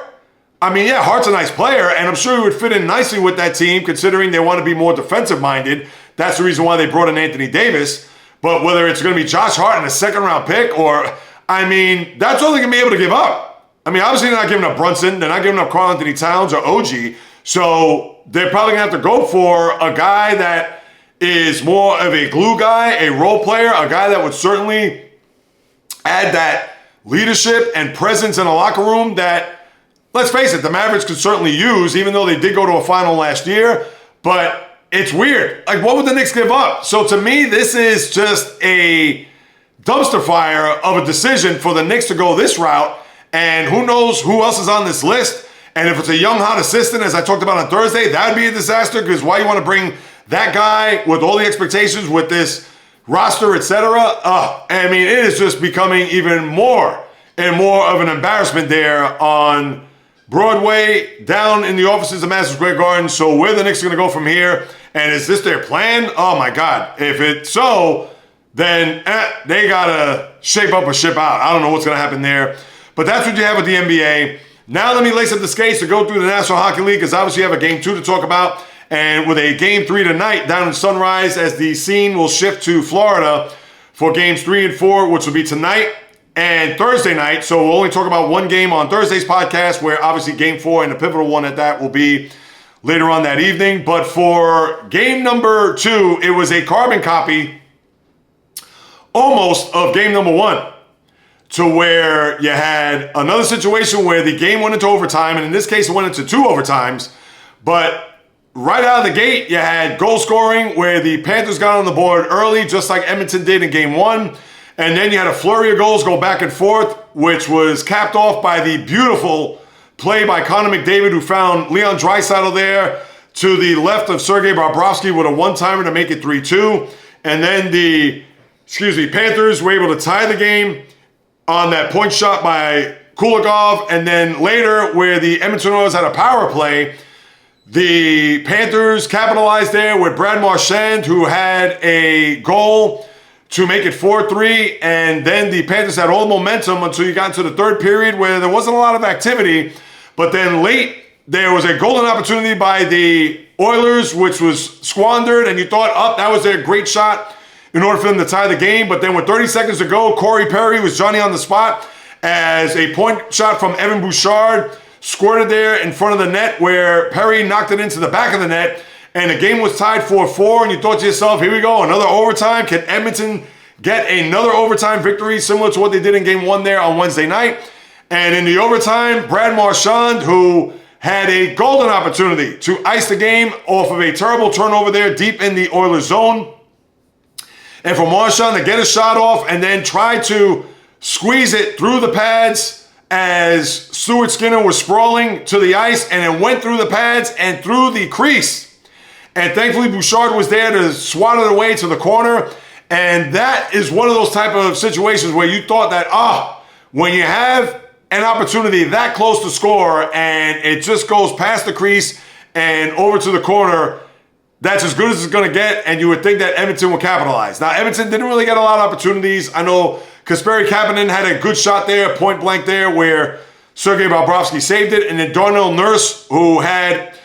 I mean, yeah, Hart's a nice player, and I'm sure he would fit in nicely with that team, considering they want to be more defensive-minded. That's the reason why they brought in Anthony Davis. But whether it's going to be Josh Hart and a second-round pick, or, I mean, that's all they're going to be able to give up. I mean, obviously they're not giving up Brunson. They're not giving up Karl Anthony Towns or OG. So they're probably going to have to go for a guy that is more of a glue guy, a role player, a guy that would certainly add that leadership and presence in a locker room that, let's face it, the Mavericks could certainly use, even though they did go to a final last year. But it's weird. Like, what would the Knicks give up? So to me, this is just a dumpster fire of a decision for the Knicks to go this route. And who knows who else is on this list. And if it's a young, hot assistant, as I talked about on Thursday, that would be a disaster, because why you want to bring that guy with all the expectations with this roster, etc.? I mean, it is just becoming even more and more of an embarrassment there on Broadway, down in the offices of Madison Square Garden. So where the Knicks are going to go from here? And is this their plan? Oh my God. If it's so, then they got to shape up or ship out. I don't know what's going to happen there. But that's what you have with the NBA. Now let me lace up the skates to go through the National Hockey League, because obviously you have a Game 2 to talk about. And with a Game 3 tonight down in Sunrise, as the scene will shift to Florida for Games 3 and 4, which will be tonight and Thursday night. So we'll only talk about one game on Thursday's podcast, where obviously Game 4 and the pivotal one at that will be later on that evening. But for Game number 2, it was a carbon copy almost of Game number 1, to where you had another situation where the game went into overtime, and in this case it went into 2 overtimes. But right out of the gate, you had goal scoring where the Panthers got on the board early, just like Edmonton did in Game 1. And then you had a flurry of goals go back and forth, which was capped off by the beautiful play by Connor McDavid, who found Leon Draisaitl there to the left of Sergei Bobrovsky with a one-timer to make it 3-2. And then the Panthers were able to tie the game on that point shot by Kulikov. And then later, where the Edmonton Oilers had a power play, the Panthers capitalized there with Brad Marchand, who had a goal to make it 4-3. And then the Panthers had all the momentum until you got into the third period, where there wasn't a lot of activity. But then late, there was a golden opportunity by the Oilers, which was squandered. And you thought, that was their great shot in order for them to tie the game. But then with 30 seconds to go, Corey Perry was Johnny on the spot as a point shot from Evan Bouchard squirted there in front of the net, where Perry knocked it into the back of the net. And the game was tied 4-4, and you thought to yourself, here we go, another overtime. Can Edmonton get another overtime victory similar to what they did in Game 1 there on Wednesday night? And in the overtime, Brad Marchand, who had a golden opportunity to ice the game off of a terrible turnover there deep in the Oilers zone. And for Marchand to get a shot off and then try to squeeze it through the pads as Stuart Skinner was sprawling to the ice, and it went through the pads and through the crease. And thankfully, Bouchard was there to swat it away to the corner. And that is one of those type of situations where you thought that, when you have an opportunity that close to score and it just goes past the crease and over to the corner, that's as good as it's going to get, and you would think that Edmonton would capitalize. Now, Edmonton didn't really get a lot of opportunities. I know Kasperi Kapanen had a good shot there, point blank there, where Sergei Bobrovsky saved it. And then Darnell Nurse, who had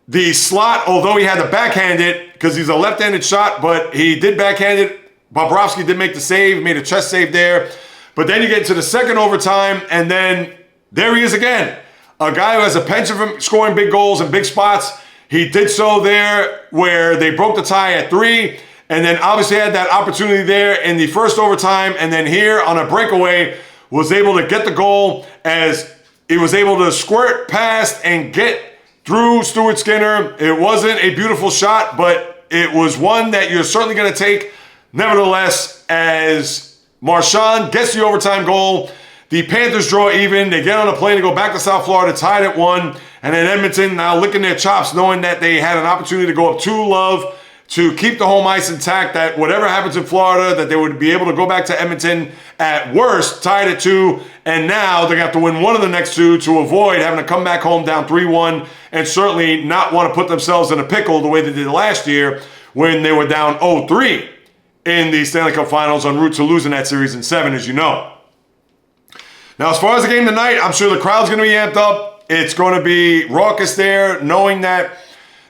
the slot, although he had to backhand it because he's a left-handed shot, but he did backhand it. Bobrovsky did make the save, made a chest save there. But then you get to the second overtime, and then there he is again. A guy who has a penchant for scoring big goals and big spots. He did so there where they broke the tie at 3, and then obviously had that opportunity there in the first overtime, and then here on a breakaway was able to get the goal as he was able to squirt past and get through Stuart Skinner. It wasn't a beautiful shot, but it was one that you're certainly going to take nevertheless, as Marchand gets the overtime goal. The Panthers draw even. They get on a plane to go back to South Florida, tied at 1. And then Edmonton now licking their chops, knowing that they had an opportunity to go up 2-love to keep the home ice intact, that whatever happens in Florida, that they would be able to go back to Edmonton at worst, tied at 2. And now they're going to have to win one of the next 2 to avoid having to come back home down 3-1 and certainly not want to put themselves in a pickle the way they did last year when they were down 0-3 in the Stanley Cup Finals, en route to losing that series in 7, as you know. Now, as far as the game tonight, I'm sure the crowd's going to be amped up. It's going to be raucous there, knowing that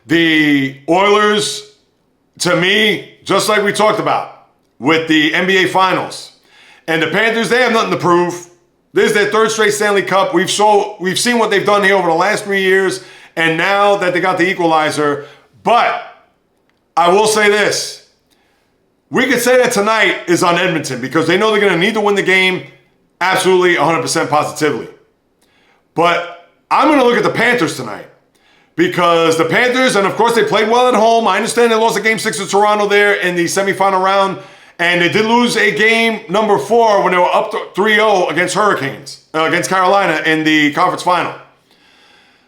the Oilers, to me, just like we talked about with the NBA Finals, and the Panthers, they have nothing to prove. This is their 3rd straight Stanley Cup. We've seen what they've done here over the last 3 years, and now that they got the equalizer. But I will say this. We could say that tonight is on Edmonton because they know they're going to need to win the game absolutely 100% positively. But I'm going to look at the Panthers tonight because the Panthers, and of course they played well at home. I understand they lost a Game 6 to Toronto there in the semifinal round, and they did lose a game number 4 when they were up 3-0 against Hurricanes, against Carolina in the conference final.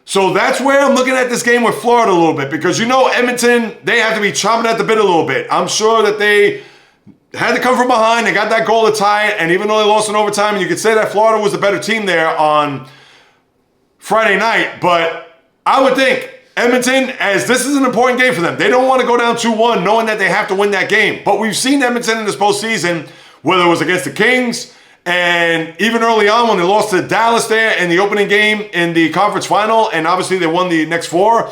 So that's where I'm looking at this game with Florida a little bit, because Edmonton, they have to be chomping at the bit a little bit. I'm sure that they had to come from behind. They got that goal to tie it, and even though they lost in overtime, and you could say that Florida was the better team there on Friday night, but I would think Edmonton, as this is an important game for them, they don't want to go down 2-1 knowing that they have to win that game. But we've seen Edmonton in this postseason, whether it was against the Kings, and even early on when they lost to Dallas there in the opening game in the conference final, and obviously they won the next 4.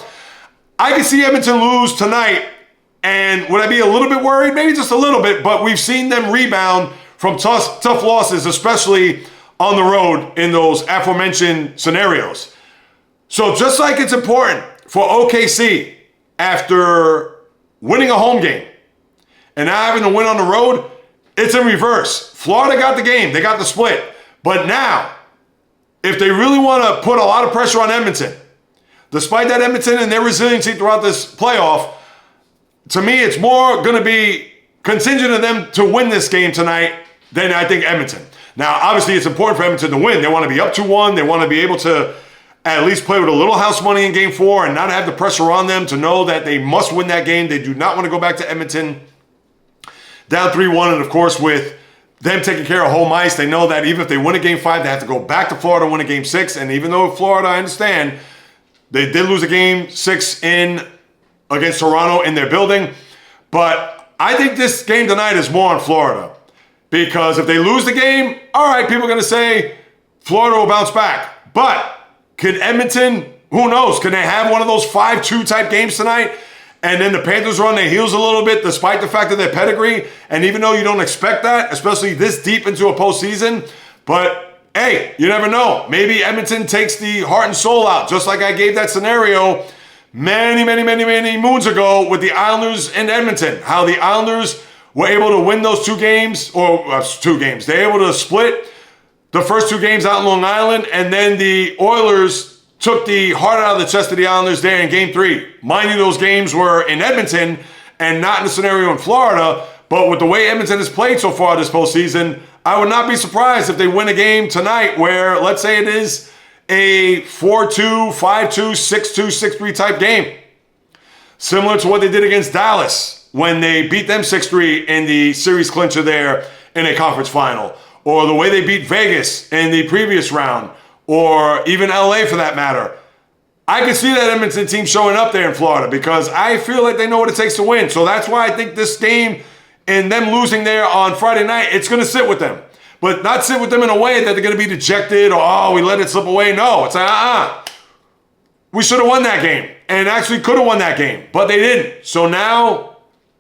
I can see Edmonton lose tonight, and would I be a little bit worried? Maybe just a little bit, but we've seen them rebound from tough losses, especially on the road in those aforementioned scenarios. So just like it's important for OKC after winning a home game and now having to win on the road, it's in reverse. Florida got the game. They got the split. But now, if they really want to put a lot of pressure on Edmonton, despite that Edmonton and their resiliency throughout this playoff, to me, it's more going to be contingent on them to win this game tonight than I think Edmonton. Now, obviously, it's important for Edmonton to win. They want to be up 2-1. They want to be able to at least play with a little house money in Game 4 and not have the pressure on them to know that they must win that game. They do not want to go back to Edmonton down 3-1. And, of course, with them taking care of home ice, they know that even if they win a Game 5, they have to go back to Florida and win a Game 6. And even though Florida, I understand, they did lose a Game 6 against Toronto in their building. But I think this game tonight is more on Florida. Because if they lose the game, all right, people are going to say Florida will bounce back. But could Edmonton, who knows, could they have one of those 5-2 type games tonight? And then the Panthers are on their heels a little bit, despite the fact of their pedigree. And even though you don't expect that, especially this deep into a postseason, but hey, you never know. Maybe Edmonton takes the heart and soul out, just like I gave that scenario many moons ago with the Islanders and Edmonton. How the Islanders were able to win those 2 games, or 2 games. They were able to split the first 2 games out in Long Island, and then the Oilers took the heart out of the chest of the Islanders there in Game 3. Mind you, those games were in Edmonton and not in the scenario in Florida, but with the way Edmonton has played so far this postseason, I would not be surprised if they win a game tonight where, let's say it is a 4-2, 5-2, 6-2, 6-3 type game. Similar to what they did against Dallas when they beat them 6-3 in the series clincher there in a conference final. Or the way they beat Vegas in the previous round, or even LA for that matter. I can see that Edmonton team showing up there in Florida because I feel like they know what it takes to win. So that's why I think this game and them losing there on Friday night, it's going to sit with them. But not sit with them in a way that they're going to be dejected or, oh, we let it slip away. No, it's like, we should have won that game and actually could have won that game, but they didn't. So now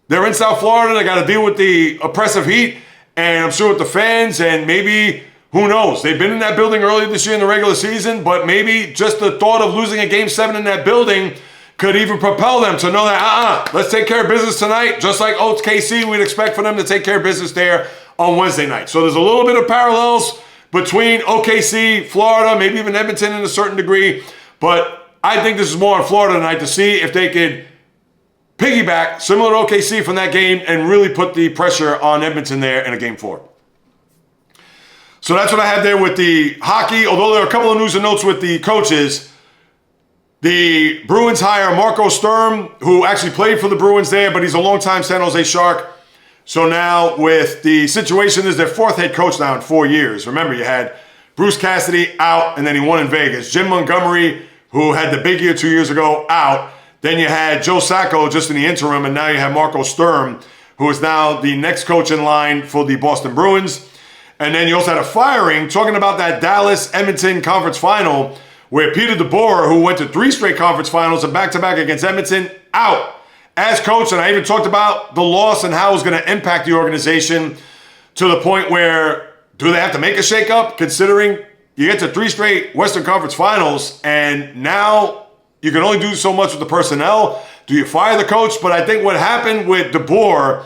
they're in South Florida. They got to deal with the oppressive heat. And I'm sure with the fans, and maybe, who knows, they've been in that building earlier this year in the regular season, but maybe just the thought of losing a Game 7 in that building could even propel them to know that, let's take care of business tonight. Just like OKC, we'd expect for them to take care of business there on Wednesday night. So there's a little bit of parallels between OKC, Florida, maybe even Edmonton in a certain degree. But I think this is more on Florida tonight to see if they could piggyback, similar to OKC from that game, and really put the pressure on Edmonton there in a Game 4. So that's what I had there with the hockey. Although there are a couple of news and notes with the coaches. The Bruins hire Marco Sturm, who actually played for the Bruins there, but he's a longtime San Jose Shark. So now with the situation, is their 4th head coach now in 4 years. Remember, you had Bruce Cassidy out, and then he won in Vegas. Jim Montgomery, who had the big year 2 years ago, out. Then you had Joe Sacco just in the interim, and now you have Marco Sturm, who is now the next coach in line for the Boston Bruins. And then you also had a firing, talking about that Dallas-Edmonton conference final, where Peter DeBoer, who went to 3 straight conference finals and back-to-back against Edmonton, out as coach. And I even talked about the loss and how it was going to impact the organization to the point where, do they have to make a shakeup, considering you get to 3 straight Western Conference finals, and now you can only do so much with the personnel. Do you fire the coach? But I think what happened with DeBoer,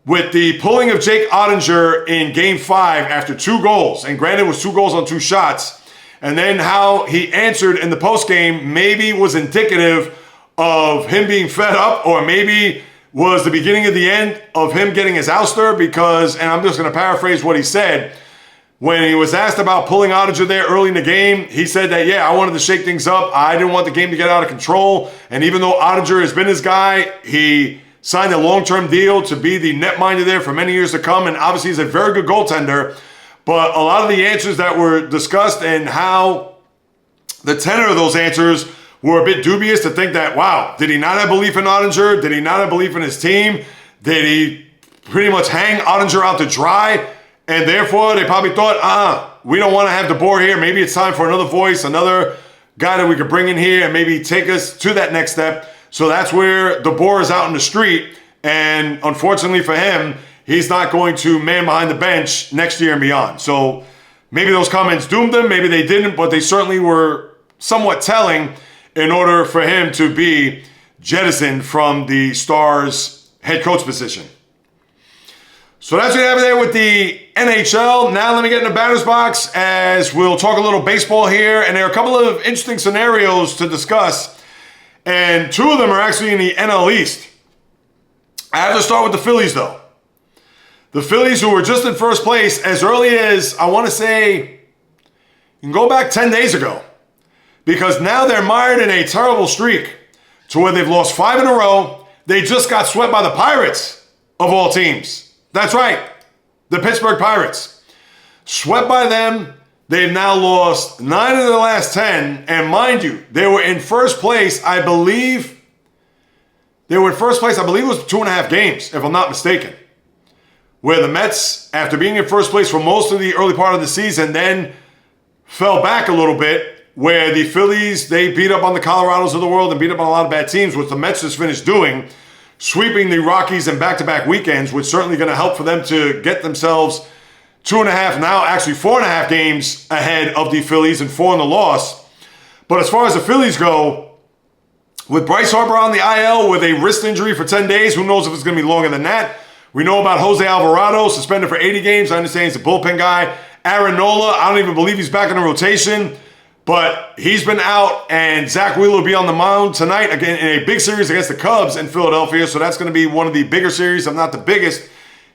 with the pulling of Jake Ottinger in Game 5 after 2 goals, and granted it was 2 goals on 2 shots, and then how he answered in the postgame maybe was indicative of him being fed up, or maybe was the beginning of the end of him getting his ouster, because, and I'm just going to paraphrase what he said, when he was asked about pulling Oettinger there early in the game, he said that, yeah, I wanted to shake things up. I didn't want the game to get out of control. And even though Oettinger has been his guy, he signed a long-term deal to be the netminder there for many years to come. And obviously he's a very good goaltender. But a lot of the answers that were discussed and how the tenor of those answers were a bit dubious, to think that, wow, did he not have belief in Oettinger? Did he not have belief in his team? Did he pretty much hang Oettinger out to dry? And therefore, they probably thought, we don't want to have DeBoer here. Maybe it's time for another voice, another guy that we could bring in here and maybe take us to that next step. So that's where DeBoer is out in the street. And unfortunately for him, he's not going to man behind the bench next year and beyond. So maybe those comments doomed him. Maybe they didn't, but they certainly were somewhat telling in order for him to be jettisoned from the Stars head coach position. So that's what you have there with the NHL. Now let me get in the batter's box as we'll talk a little baseball here. And there are a couple of interesting scenarios to discuss. And two of them are actually in the NL East. I have to start with the Phillies, though. The Phillies, who were just in first place as early as, I want to say, you can go back 10 days ago. Because now they're mired in a terrible streak to where they've lost 5 in a row. They just got swept by the Pirates, of all teams. That's right, the Pittsburgh Pirates. Swept by them. They've now lost 9 of the last 10. And mind you, they were in first place, I believe. It was 2.5 games, if I'm not mistaken. Where the Mets, after being in first place for most of the early part of the season, then fell back a little bit. Where the Phillies, they beat up on the Colorados of the world and beat up on a lot of bad teams, which the Mets just finished doing. Sweeping the Rockies in back-to-back weekends, which certainly going to help for them to get themselves 2.5, now actually 4.5 games ahead of the Phillies and 4 in the loss. But as far as the Phillies go, with Bryce Harper on the IL with a wrist injury for 10 days, who knows if it's going to be longer than that. We know about Jose Alvarado, suspended for 80 games. I understand he's a bullpen guy. Aaron Nola, I don't even believe he's back in the rotation. But he's been out, and Zach Wheeler will be on the mound tonight again in a big series against the Cubs in Philadelphia. So that's going to be one of the bigger series, if not the biggest,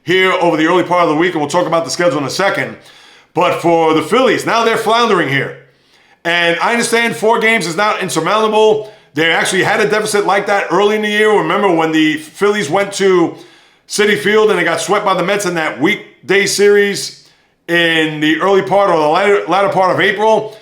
here over the early part of the week. And we'll talk about the schedule in a second. But for the Phillies, now they're floundering here. And I understand 4 games is not insurmountable. They actually had a deficit like that early in the year. Remember when the Phillies went to Citi Field and they got swept by the Mets in that weekday series in the early part or the latter part of April.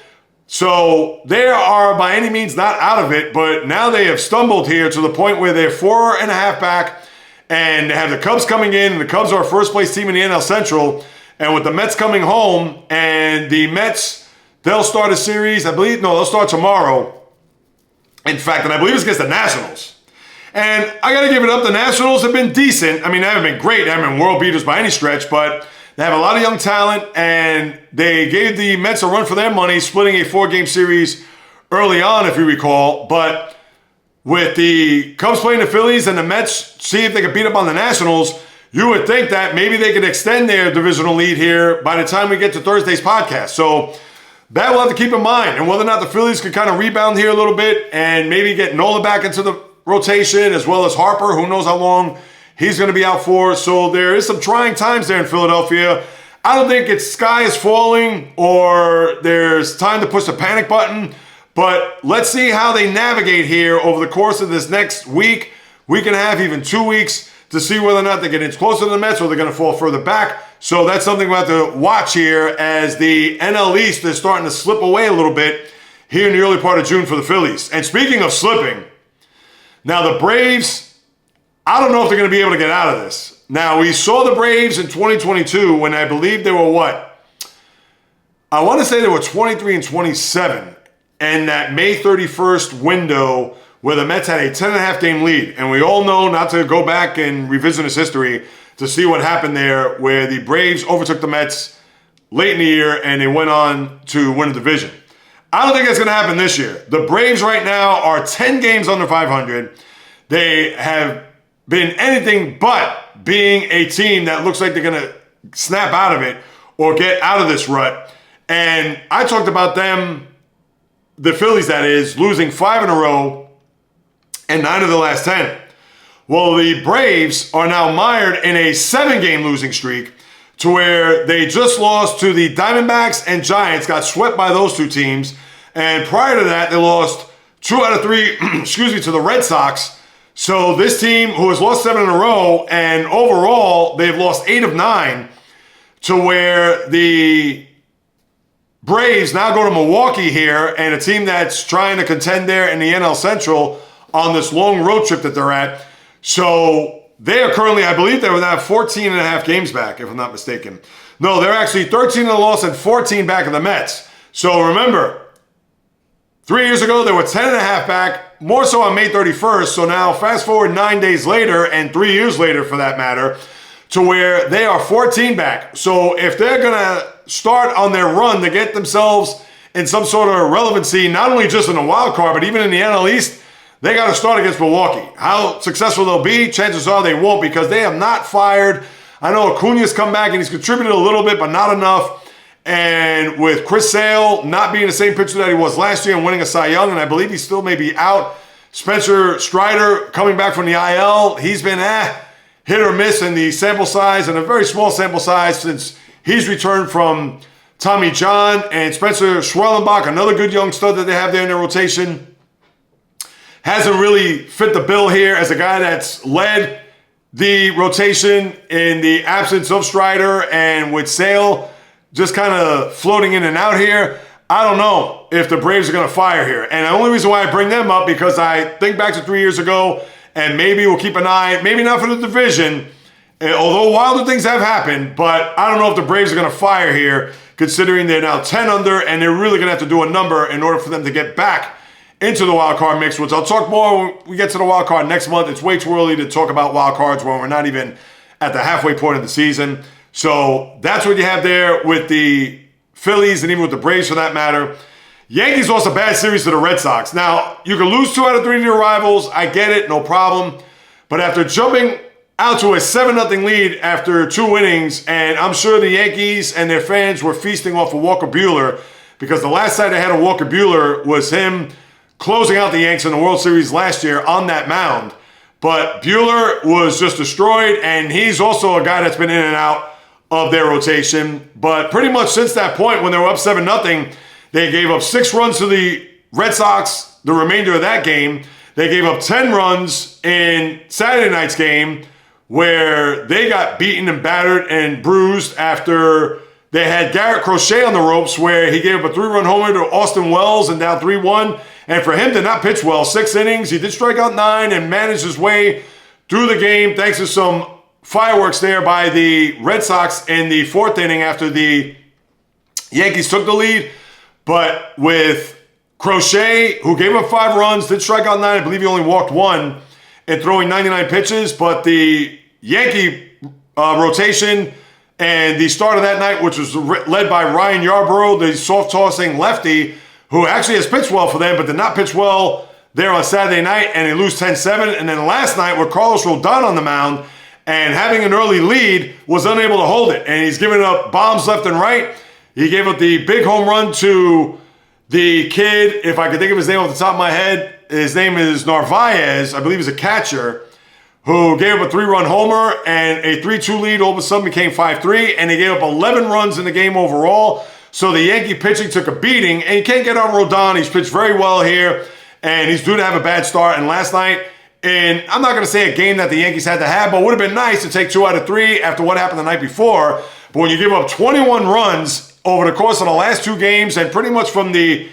So they are by any means not out of it, but now they have stumbled here to the point where they're 4.5 back, and they have the Cubs coming in, and the Cubs are a first place team in the NL Central, and with the Mets coming home, and the Mets, they'll start a series, they'll start tomorrow, in fact, and I believe it's against the Nationals. And I got to give it up, the Nationals have been decent. I mean, they haven't been great, they haven't been world beaters by any stretch, but they have a lot of young talent, and they gave the Mets a run for their money, splitting a 4-game series early on, if you recall. But with the Cubs playing the Phillies and the Mets, see if they could beat up on the Nationals, you would think that maybe they could extend their divisional lead here by the time we get to Thursday's podcast. So that we'll have to keep in mind. And whether or not the Phillies could kind of rebound here a little bit and maybe get Nola back into the rotation, as well as Harper, who knows how long he's going to be out for. So there is some trying times there in Philadelphia. I don't think it's sky is falling or there's time to push the panic button. But let's see how they navigate here over the course of this next week and a half, even 2 weeks, to see whether or not they get inch closer to the Mets or they're going to fall further back. So that's something we have to watch here as the NL East is starting to slip away a little bit here in the early part of June for the Phillies. And speaking of slipping, now the Braves, I don't know if they're going to be able to get out of this. Now, we saw the Braves in 2022 when I believe they were what? I want to say they were 23 and 27 in that May 31st window where the Mets had a 10.5 game lead. And we all know, not to go back and revisit this history, to see what happened there where the Braves overtook the Mets late in the year and they went on to win the division. I don't think that's going to happen this year. The Braves right now are 10 games under 500. They have been anything but being a team that looks like they're going to snap out of it or get out of this rut. And I talked about them, the Phillies that is, losing 5 in a row and 9 of the last 10. Well, the Braves are now mired in a 7-game losing streak to where they just lost to the Diamondbacks and Giants, got swept by those two teams. And prior to that, they lost 2 out of 3, to the Red Sox. So this team, who has lost 7 in a row, and overall, they've lost 8 of 9, to where the Braves now go to Milwaukee here, and a team that's trying to contend there in the NL Central on this long road trip that they're at. So they are currently, I believe they would have 14 and a half games back, if I'm not mistaken. No, they're actually 13 in the loss and 14 back of the Mets. So remember, 3 years ago, they were 10 and a half back, more so on May 31st. So now fast forward 9 days later, and 3 years later for that matter, to where they are 14 back. So if they're going to start on their run to get themselves in some sort of relevancy, not only just in the wild card, but even in the NL East, they got to start against Milwaukee. How successful they'll be, chances are they won't, because they have not fired. I know Acuna's come back and he's contributed a little bit, but not enough. And with Chris Sale not being the same pitcher that he was last year and winning a Cy Young, and I believe he still may be out. Spencer Strider coming back from the IL, he's been hit or miss in the sample size, and a very small sample size since he's returned from Tommy John. And Spencer Schwellenbach, another good young stud that they have there in their rotation, hasn't really fit the bill here as a guy that's led the rotation in the absence of Strider, and with Sale just kind of floating in and out here. I don't know if the Braves are going to fire here. And the only reason why I bring them up, because I think back to 3 years ago, and maybe we'll keep an eye, maybe not for the division, although wilder things have happened, but I don't know if the Braves are going to fire here, considering they're now 10 under, and they're really going to have to do a number in order for them to get back into the wild card mix, which I'll talk more when we get to the wild card next month. It's way too early to talk about wild cards when we're not even at the halfway point of the season. So that's what you have there with the Phillies, and even with the Braves for that matter. Yankees lost a bad series to the Red Sox. Now, you can lose 2 out of 3 to your rivals. I get it, no problem. But after jumping out to a 7-0 lead after 2 innings, and I'm sure the Yankees and their fans were feasting off of Walker Buehler, because the last sight I had of Walker Buehler was him closing out the Yanks in the World Series last year on that mound. But Buehler was just destroyed, and he's also a guy that's been in and out of their rotation. But pretty much since that point, when they were up 7-0, they gave up 6 runs to the Red Sox the remainder of that game. They gave up 10 runs in Saturday night's game, where they got beaten and battered and bruised after they had Garrett Crochet on the ropes, where he gave up a 3-run homer to Austin Wells and down 3-1. And for him to not pitch well, 6 innings, he did strike out 9 and managed his way through the game thanks to some fireworks there by the Red Sox in the 4th inning after the Yankees took the lead. But with Crochet, who gave up 5 runs, did strike out 9, I believe he only walked 1 in throwing 99 pitches. But the Yankee rotation and the start of that night, which was led by Ryan Yarbrough, the soft-tossing lefty, who actually has pitched well for them, but did not pitch well there on Saturday night, and they lose 10-7. And then last night, with Carlos Rodon on the mound and having an early lead, was unable to hold it. And he's giving up bombs left and right. He gave up the big home run to the kid, if I could think of his name off the top of my head. His name is Narvaez, I believe he's a catcher, who gave up a 3-run homer, and a 3-2 lead all of a sudden became 5-3, and he gave up 11 runs in the game overall. So the Yankee pitching took a beating, and you can't get on Rodon. He's pitched very well here, and he's due to have a bad start. And last night, and I'm not going to say a game that the Yankees had to have, but it would have been nice to take 2 out of 3 after what happened the night before. But when you give up 21 runs over the course of the last 2 games, and pretty much from the,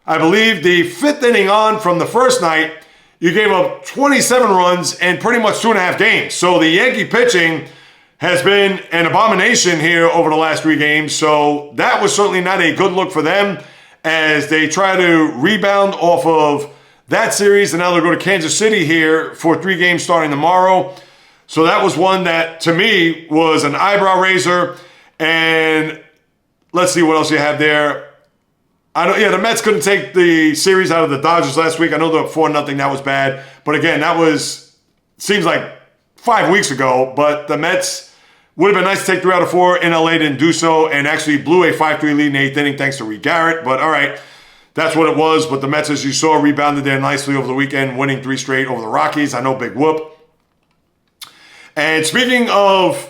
I believe, the 5th inning on from the first night, you gave up 27 runs in pretty much 2.5 games. So the Yankee pitching has been an abomination here over the last 3 games. So that was certainly not a good look for them as they try to rebound off of that series. And now they'll go to Kansas City here for 3 games starting tomorrow. So that was one that, to me, was an eyebrow raiser. And let's see what else you have there. The Mets couldn't take the series out of the Dodgers last week. I know they're up 4-0. That was bad. But again, seems like 5 weeks ago. But the Mets would have been nice to take 3 out of 4 in LA, didn't do so, and actually blew a 5-3 lead in the 8th inning thanks to Reed Garrett. But all right, that's what it was. But the Mets, as you saw, rebounded there nicely over the weekend, winning 3 straight over the Rockies. I know, big whoop. And speaking of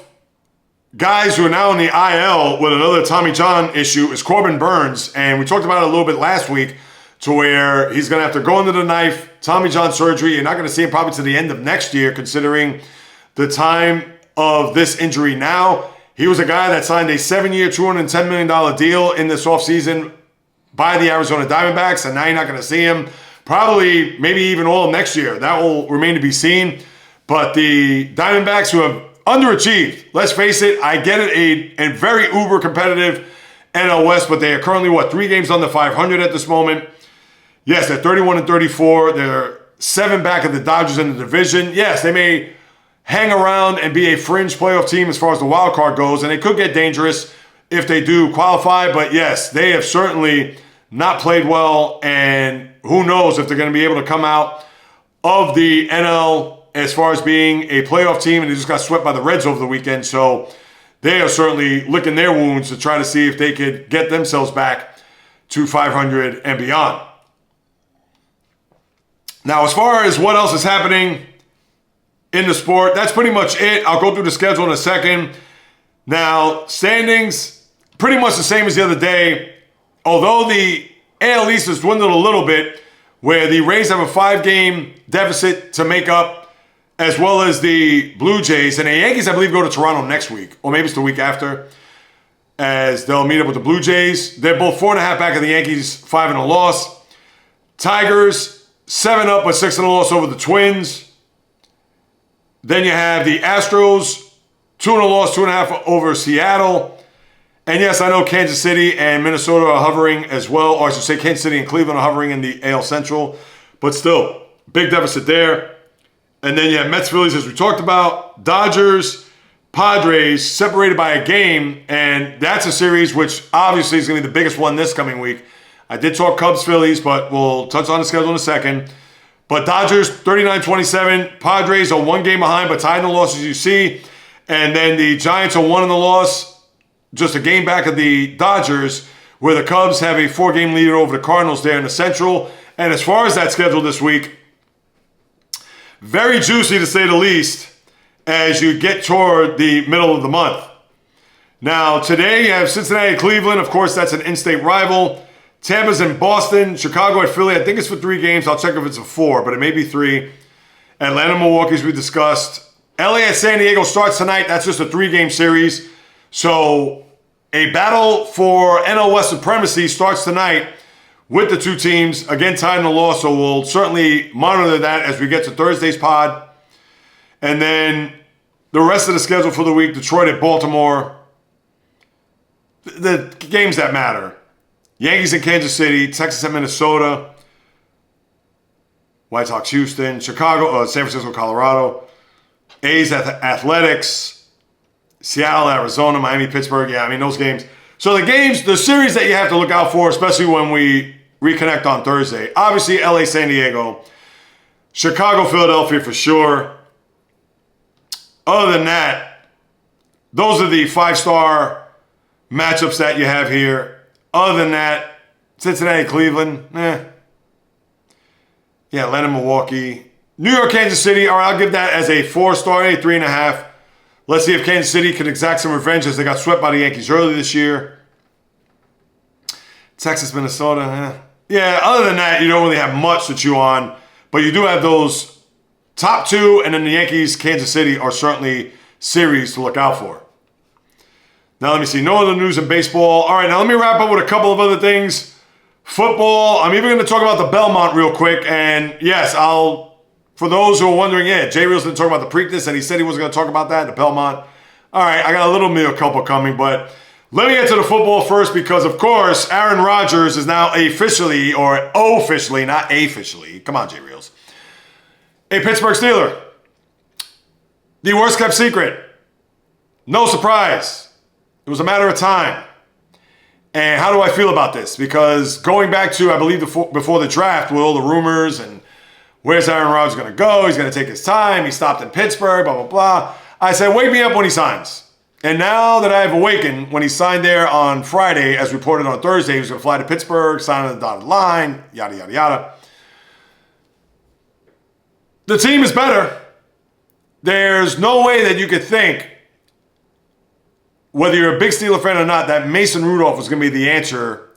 guys who are now in the IL with another Tommy John issue is Corbin Burns. And we talked about it a little bit last week to where he's going to have to go under the knife, Tommy John surgery. You're not going to see him probably to the end of next year, considering the time of this injury now. He was a guy that signed a 7-year, $210 million deal in this offseason by the Arizona Diamondbacks, and now you're not going to see him probably maybe even all of next year. That will remain to be seen. But the Diamondbacks, who have underachieved, let's face it, I get it, a very uber competitive NL West, but they are currently, 3 games under 500 at this moment. Yes, they're 31-34. They're 7 back of the Dodgers in the division. Yes, they may hang around and be a fringe playoff team as far as the wild card goes, and it could get dangerous if they do qualify. But yes, they have certainly not played well, and who knows if they're going to be able to come out of the NL as far as being a playoff team, and they just got swept by the Reds over the weekend. So they are certainly licking their wounds to try to see if they could get themselves back to 500 and beyond. Now, as far as what else is happening in the sport, that's pretty much it. I'll go through the schedule in a second. Now, standings, pretty much the same as the other day. Although the AL East has dwindled a little bit, where the Rays have a 5-game deficit to make up, as well as the Blue Jays. And the Yankees, I believe, go to Toronto next week, or maybe it's the week after, as they'll meet up with the Blue Jays. They're both 4.5 back of the Yankees, 5 and a loss. Tigers, 7 up, but 6 and a loss over the Twins. Then you have the Astros, 2 and a loss, 2.5 over Seattle. And yes, I know Kansas City and Minnesota are hovering as well, or I should say Kansas City and Cleveland are hovering in the AL Central. But still, big deficit there. And then you have Mets, Phillies, as we talked about. Dodgers, Padres, separated by a game. And that's a series which obviously is going to be the biggest one this coming week. I did talk Cubs, Phillies, but we'll touch on the schedule in a second. But Dodgers, 39-27. Padres are 1 game behind, but tied in the losses you see. And then the Giants are 1 in the loss, just a game back of the Dodgers, where the Cubs have a 4-game lead over the Cardinals there in the Central. And as far as that schedule this week, very juicy to say the least, as you get toward the middle of the month. Now, today you have Cincinnati, Cleveland. Of course, that's an in-state rival. Tampa's in Boston. Chicago at Philly. I think it's for 3 games. I'll check if it's a 4, but it may be 3. Atlanta, Milwaukee, as we discussed. LA at San Diego starts tonight. That's just a 3-game series. So a battle for NL West supremacy starts tonight with the 2 teams, again tied in the loss, so we'll certainly monitor that as we get to Thursday's pod. And then the rest of the schedule for the week, Detroit at Baltimore. The games that matter. Yankees in Kansas City, Texas at Minnesota, White Sox Houston, Chicago, San Francisco, Colorado, A's at Athletics, Seattle, Arizona, Miami, Pittsburgh. Yeah, I mean, those games. So the series that you have to look out for, especially when we reconnect on Thursday. Obviously, LA, San Diego. Chicago, Philadelphia for sure. Other than that, those are the 5-star matchups that you have here. Other than that, Cincinnati, Cleveland, Yeah, Atlanta, Milwaukee. New York, Kansas City. All right, I'll give that as a 4-star, a 3.5. Let's see if Kansas City can exact some revenge as they got swept by the Yankees early this year. Texas, Minnesota. Yeah, other than that, you don't really have much to chew on. But you do have those top 2, and then the Yankees, Kansas City are certainly series to look out for. Now, let me see. No other news in baseball. All right, now let me wrap up with a couple of other things. Football. I'm even going to talk about the Belmont real quick. And yes, for those who are wondering, JAYREELZ didn't talk about the Preakness, and he said he wasn't going to talk about that, the Belmont. All right, I got a little mea culpa coming, but let me get to the football first because, of course, Aaron Rodgers is now officially, not officially, come on, JAYREELZ, a Pittsburgh Steeler. The worst kept secret. No surprise. It was a matter of time. And how do I feel about this? Because going back to, I believe, before the draft, with all the rumors and where's Aaron Rodgers going to go? He's going to take his time. He stopped in Pittsburgh, blah, blah, blah. I said, wake me up when he signs. And now that I have awakened, when he signed there on Friday, as reported on Thursday, he was going to fly to Pittsburgh, sign on the dotted line, yada, yada, yada. The team is better. There's no way that you could think whether you're a big Steeler fan or not, that Mason Rudolph was going to be the answer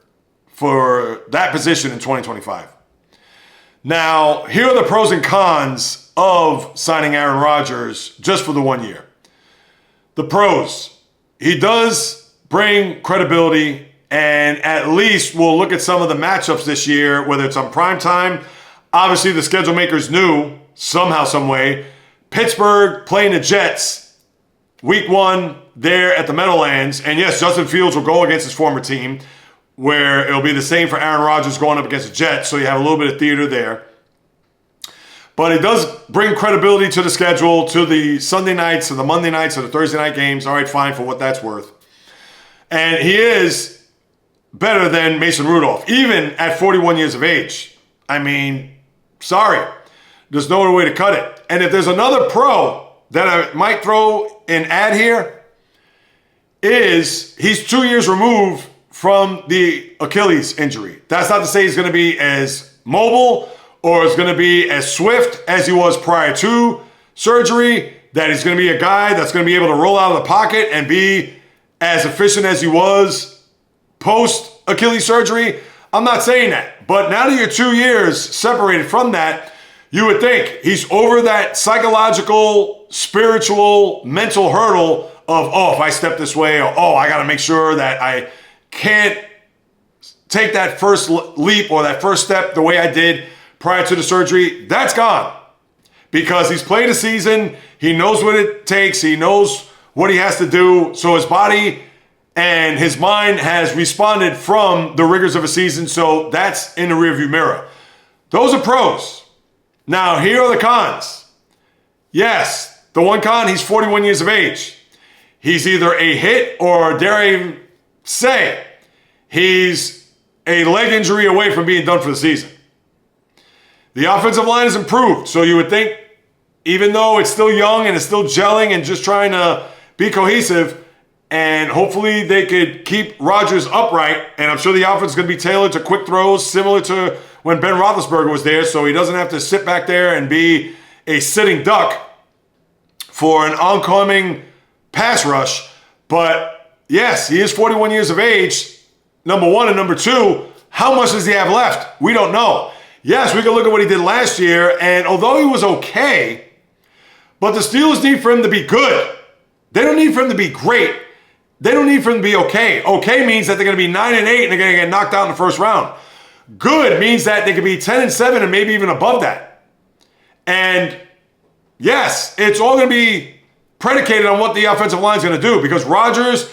for that position in 2025. Now, here are the pros and cons of signing Aaron Rodgers just for the 1 year. The pros: he does bring credibility, and at least we'll look at some of the matchups this year, whether it's on prime time. Obviously, the schedule makers knew somehow, some way. Pittsburgh playing the Jets, week 1 there at the Meadowlands. And yes, Justin Fields will go against his former team, where it'll be the same for Aaron Rodgers going up against the Jets. So you have a little bit of theater there. But it does bring credibility to the schedule, to the Sunday nights, to the Monday nights, to the Thursday night games. All right, fine, for what that's worth. And he is better than Mason Rudolph, even at 41 years of age. I mean, sorry. There's no other way to cut it. And if there's another pro that I might throw an ad here, is he's 2 years removed from the Achilles injury. That's not to say he's going to be as mobile or is going to be as swift as he was prior to surgery, that he's going to be a guy that's going to be able to roll out of the pocket and be as efficient as he was post-Achilles surgery. I'm not saying that. But now that you're 2 years separated from that, you would think he's over that psychological, spiritual, mental hurdle of, oh, if I step this way, or, oh, I got to make sure that I can't take that first leap or that first step the way I did prior to the surgery. That's gone because he's played a season. He knows what it takes. He knows what he has to do. So his body and his mind has responded from the rigors of a season. So that's in the rearview mirror. Those are pros. Now, here are the cons. Yes, the one con, he's 41 years of age. He's either a hit or, dare I even say, he's a leg injury away from being done for the season. The offensive line has improved, so you would think, even though it's still young and it's still gelling and just trying to be cohesive, and hopefully they could keep Rodgers upright, and I'm sure the offense is going to be tailored to quick throws, similar to when Ben Roethlisberger was there, so he doesn't have to sit back there and be a sitting duck for an oncoming pass rush. But yes, he is 41 years of age, number one, and number two, how much does he have left? We don't know. Yes, we can look at what he did last year, and although he was okay, but the Steelers need for him to be good. They don't need for him to be great. They don't need for him to be okay. Okay means that they're going to be 9-8 and they're going to get knocked out in the first round. Good means that they could be 10-7 and maybe even above that. And yes, it's all going to be predicated on what the offensive line is going to do, because Rodgers,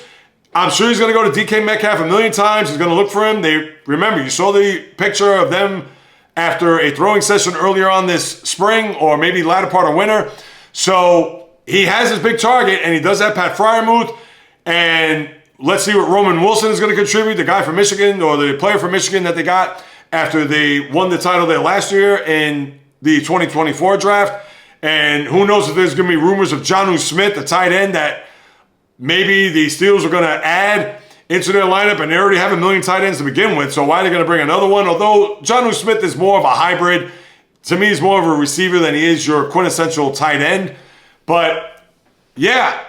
I'm sure he's going to go to DK Metcalf a million times. He's going to look for him. Remember, you saw the picture of them after a throwing session earlier on this spring, or maybe latter part of winter. So he has his big target, and he does have Pat Freiermuth. And let's see what Roman Wilson is going to contribute, the guy from Michigan, or the player from Michigan that they got after they won the title there last year in the 2024 draft. And who knows if there's going to be rumors of Jonnu Smith, the tight end, that maybe the Steelers are going to add into their lineup, and they already have a million tight ends to begin with, so why are they going to bring another one? Although Jonnu Smith is more of a hybrid. To me, he's more of a receiver than he is your quintessential tight end. But yeah,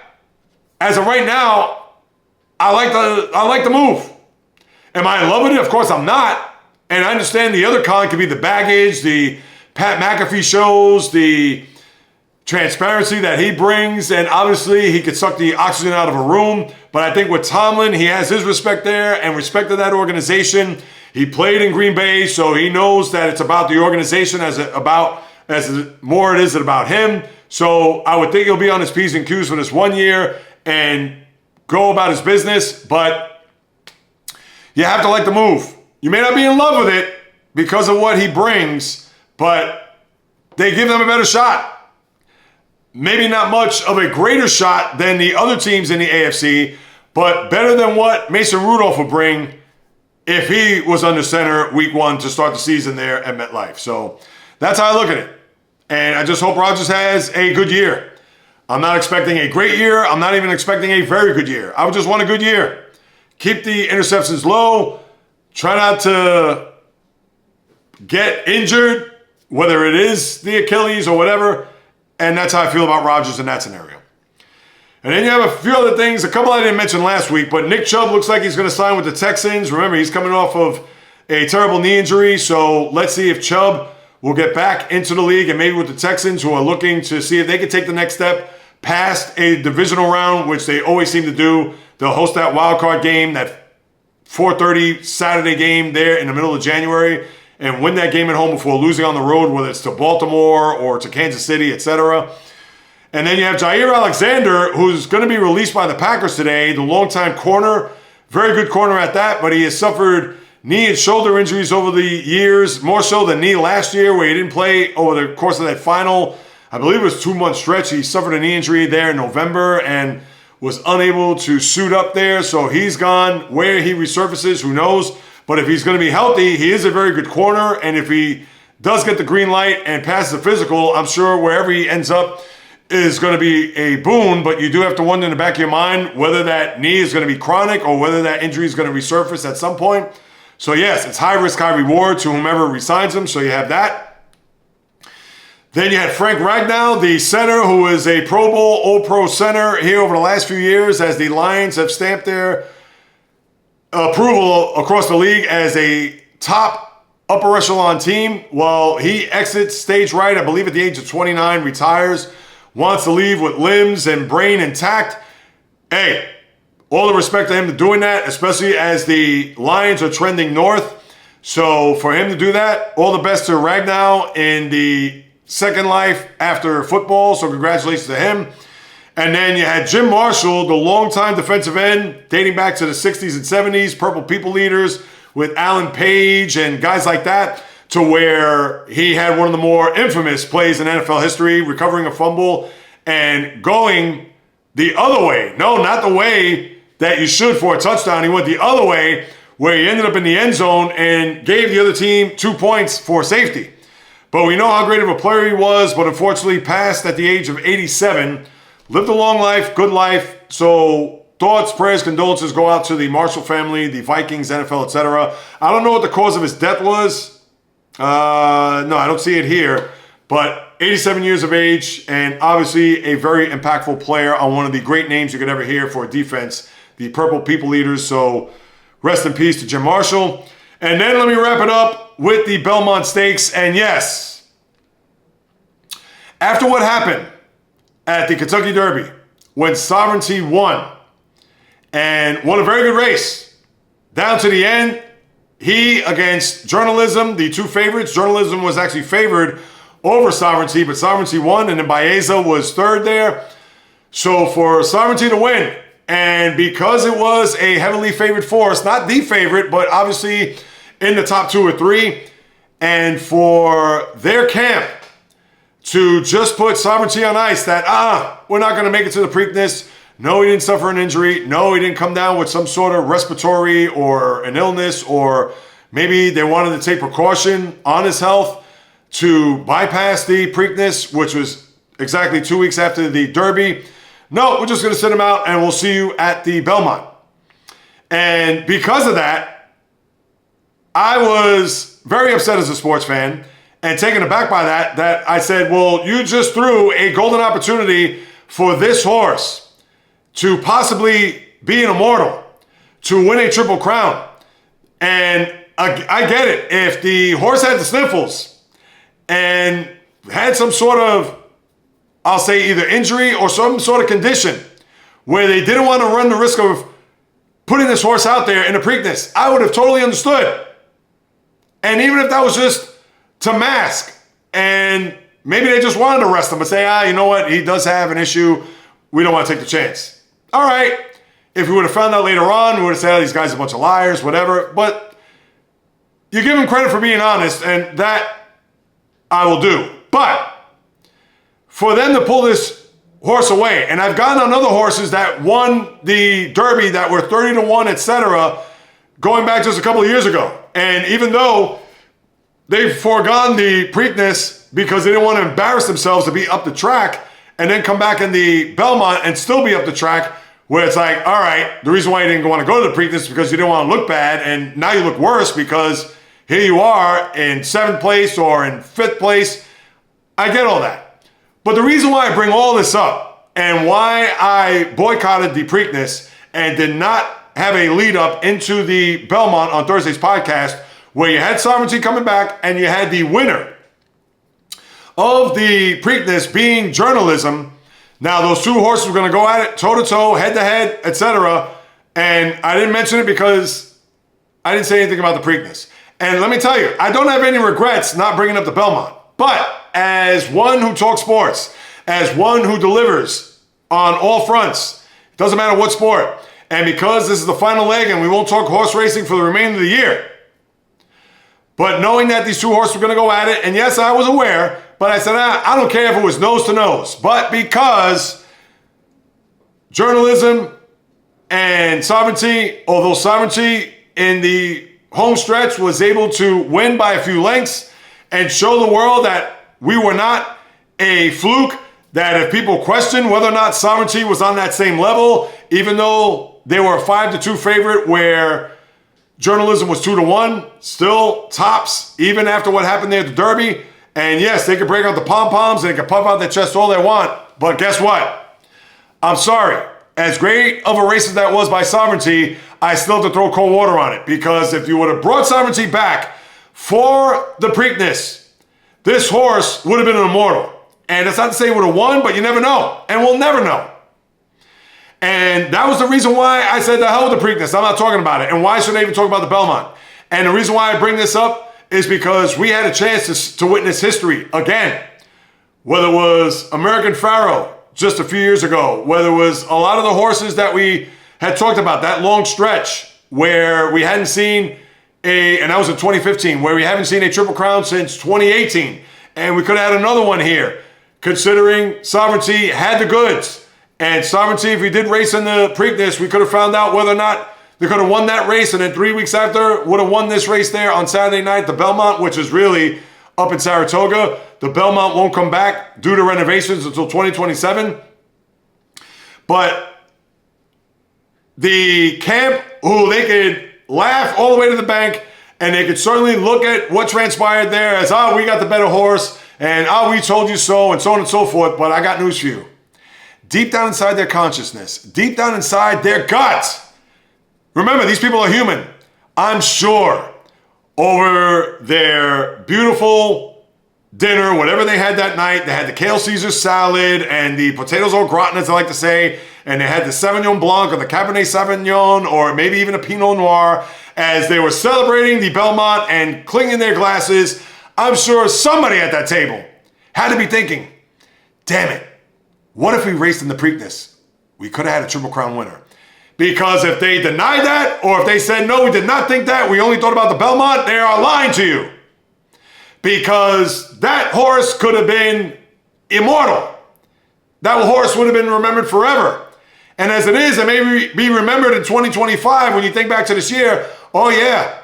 as of right now, I like the move. Am I in love with it? Of course I'm not. And I understand the other con could be the baggage, the Pat McAfee shows, the transparency that he brings, and obviously he could suck the oxygen out of a room. But I think with Tomlin, he has his respect there and respect of that organization. He played in Green Bay, so he knows that it's about the organization as more it is about him. So I would think he'll be on his P's and Q's for this 1 year and go about his business. But you have to like the move. You may not be in love with it because of what he brings, but they give them a better shot. Maybe not much of a greater shot than the other teams in the AFC, but better than what Mason Rudolph would bring if he was under center week 1 to start the season there at MetLife. So that's how I look at it. And I just hope Rodgers has a good year. I'm not expecting a great year. I'm not even expecting a very good year. I would just want a good year. Keep the interceptions low. Try not to get injured, whether it is the Achilles or whatever. And that's how I feel about Rodgers in that scenario. And then you have a few other things, a couple I didn't mention last week, but Nick Chubb looks like he's going to sign with the Texans. Remember, he's coming off of a terrible knee injury, so let's see if Chubb will get back into the league and maybe with the Texans, who are looking to see if they can take the next step past a divisional round, which they always seem to do. They'll host that wild card game, that 4:30 Saturday game there in the middle of January, and win that game at home before losing on the road, whether it's to Baltimore or to Kansas City, etc. And then you have Jair Alexander, who's going to be released by the Packers today, the longtime corner, very good corner at that, but he has suffered knee and shoulder injuries over the years, more so than knee last year, where he didn't play over the course of that final, I believe it was 2-month stretch. He suffered a knee injury there in November and was unable to suit up there, so he's gone. Where he resurfaces, who knows? But if he's going to be healthy, he is a very good corner, and if he does get the green light and passes the physical, I'm sure wherever he ends up is going to be a boon, but you do have to wonder in the back of your mind whether that knee is going to be chronic or whether that injury is going to resurface at some point. So yes, it's high risk, high reward to whomever resigns him, so you have that. Then you had Frank Ragnow, the center, who is a Pro Bowl, All-Pro center here over the last few years as the Lions have stamped their approval across the league as a top upper echelon team. Well, he exits stage right, I believe at the age of 29, retires, wants to leave with limbs and brain intact. Hey, all the respect to him to doing that, especially as the Lions are trending north. So for him to do that, all the best to Ragnow in the second life after football. So congratulations to him. And then you had Jim Marshall, the longtime defensive end, dating back to the 60s and 70s, Purple People Leaders with Alan Page and guys like that, to where he had one of the more infamous plays in NFL history, recovering a fumble and going the other way. No, not the way that you should for a touchdown. He went the other way, where he ended up in the end zone and gave the other team 2 points for safety. But we know how great of a player he was, but unfortunately passed at the age of 87. Lived a long life, good life. So thoughts, prayers, condolences go out to the Marshall family, the Vikings, NFL, etc. I don't know what the cause of his death was. No, I don't see it here. But 87 years of age, and obviously a very impactful player on one of the great names you could ever hear for a defense, the Purple People Leaders. So rest in peace to Jim Marshall. And then let me wrap it up with the Belmont Stakes. And yes, after what happened at the Kentucky Derby, when Sovereignty won and won a very good race, down to the end, he against Journalism, the two favorites. Journalism was actually favored over Sovereignty, but Sovereignty won, and then Baeza was third there. So for Sovereignty to win, and because it was a heavily favored force, not the favorite, but obviously in the top 2 or 3, and for their camp to just put Sovereignty on ice, that, we're not going to make it to the Preakness. No, he didn't suffer an injury. No, he didn't come down with some sort of respiratory or an illness, or maybe they wanted to take precaution on his health to bypass the Preakness, which was exactly 2 weeks after the Derby. No, we're just going to sit him out and we'll see you at the Belmont. And because of that, I was very upset as a sports fan and taken aback by that I said, well, you just threw a golden opportunity for this horse to possibly be an immortal, to win a Triple Crown. And I get it. If the horse had the sniffles and had some sort of, I'll say either injury or some sort of condition where they didn't want to run the risk of putting this horse out there in the Preakness, I would have totally understood. And even if that was just to mask, and maybe they just wanted to rest him and say, you know what, he does have an issue, we don't want to take the chance. All right, if we would have found out later on, we would have said, these guys are a bunch of liars, whatever. But you give him credit for being honest, and that I will do. But for them to pull this horse away, and I've gotten on other horses that won the Derby that were 30-1, etc., going back just a couple of years ago. And even though they've foregone the Preakness because they didn't want to embarrass themselves to be up the track and then come back in the Belmont and still be up the track, where it's like, all right, the reason why you didn't want to go to the Preakness is because you didn't want to look bad, and now you look worse because here you are in 7th place or in 5th place. I get all that. But the reason why I bring all this up and why I boycotted the Preakness and did not have a lead up into the Belmont on Thursday's podcast, where you had Sovereignty coming back and you had the winner of the Preakness being Journalism. Now, those two horses were going to go at it toe-to-toe, head-to-head, etc. And I didn't mention it because I didn't say anything about the Preakness. And let me tell you, I don't have any regrets not bringing up the Belmont. But as one who talks sports, as one who delivers on all fronts, it doesn't matter what sport, and because this is the final leg and we won't talk horse racing for the remainder of the year, but knowing that these two horses were going to go at it, and yes, I was aware, but I said, I don't care if it was nose to nose. But because Journalism and Sovereignty, although Sovereignty in the home stretch was able to win by a few lengths and show the world that we were not a fluke, that if people question whether or not Sovereignty was on that same level, even though they were a 5-2 favorite where Journalism was 2-1, still tops, even after what happened there at the Derby. And yes, they could break out the pom-poms and they could puff out their chest all they want. But guess what? I'm sorry. As great of a race as that was by Sovereignty, I still have to throw cold water on it. Because if you would have brought Sovereignty back for the Preakness, this horse would have been an immortal. And it's not to say he would have won, but you never know. And we'll never know. And that was the reason why I said the hell with the Preakness. I'm not talking about it. And why should I even talk about the Belmont? And the reason why I bring this up is because we had a chance to witness history again. Whether it was American Pharaoh just a few years ago, whether it was a lot of the horses that we had talked about, that long stretch where we hadn't seen and that was in 2015, where we haven't seen a Triple Crown since 2018. And we could have had another one here, considering Sovereignty had the goods. And Sovereignty, if we did race in the Preakness, we could have found out whether or not they could have won that race, and then 3 weeks after would have won this race there on Saturday night, the Belmont, which is really up in Saratoga. The Belmont won't come back due to renovations until 2027. But the camp, they could laugh all the way to the bank, and they could certainly look at what transpired there as, we got the better horse, and we told you so, and so on and so forth. But I got news for you. Deep down inside their consciousness, deep down inside their guts, remember, these people are human. I'm sure over their beautiful dinner, whatever they had that night, they had the kale Caesar salad and the potatoes au gratin, as I like to say, and they had the Sauvignon Blanc or the Cabernet Sauvignon or maybe even a Pinot Noir as they were celebrating the Belmont and clinging their glasses. I'm sure somebody at that table had to be thinking, damn it, what if we raced in the Preakness? We could have had a Triple Crown winner. Because if they denied that, or if they said, no, we did not think that, we only thought about the Belmont, they are lying to you. Because that horse could have been immortal. That horse would have been remembered forever. And as it is, it may be remembered in 2025 when you think back to this year, oh yeah,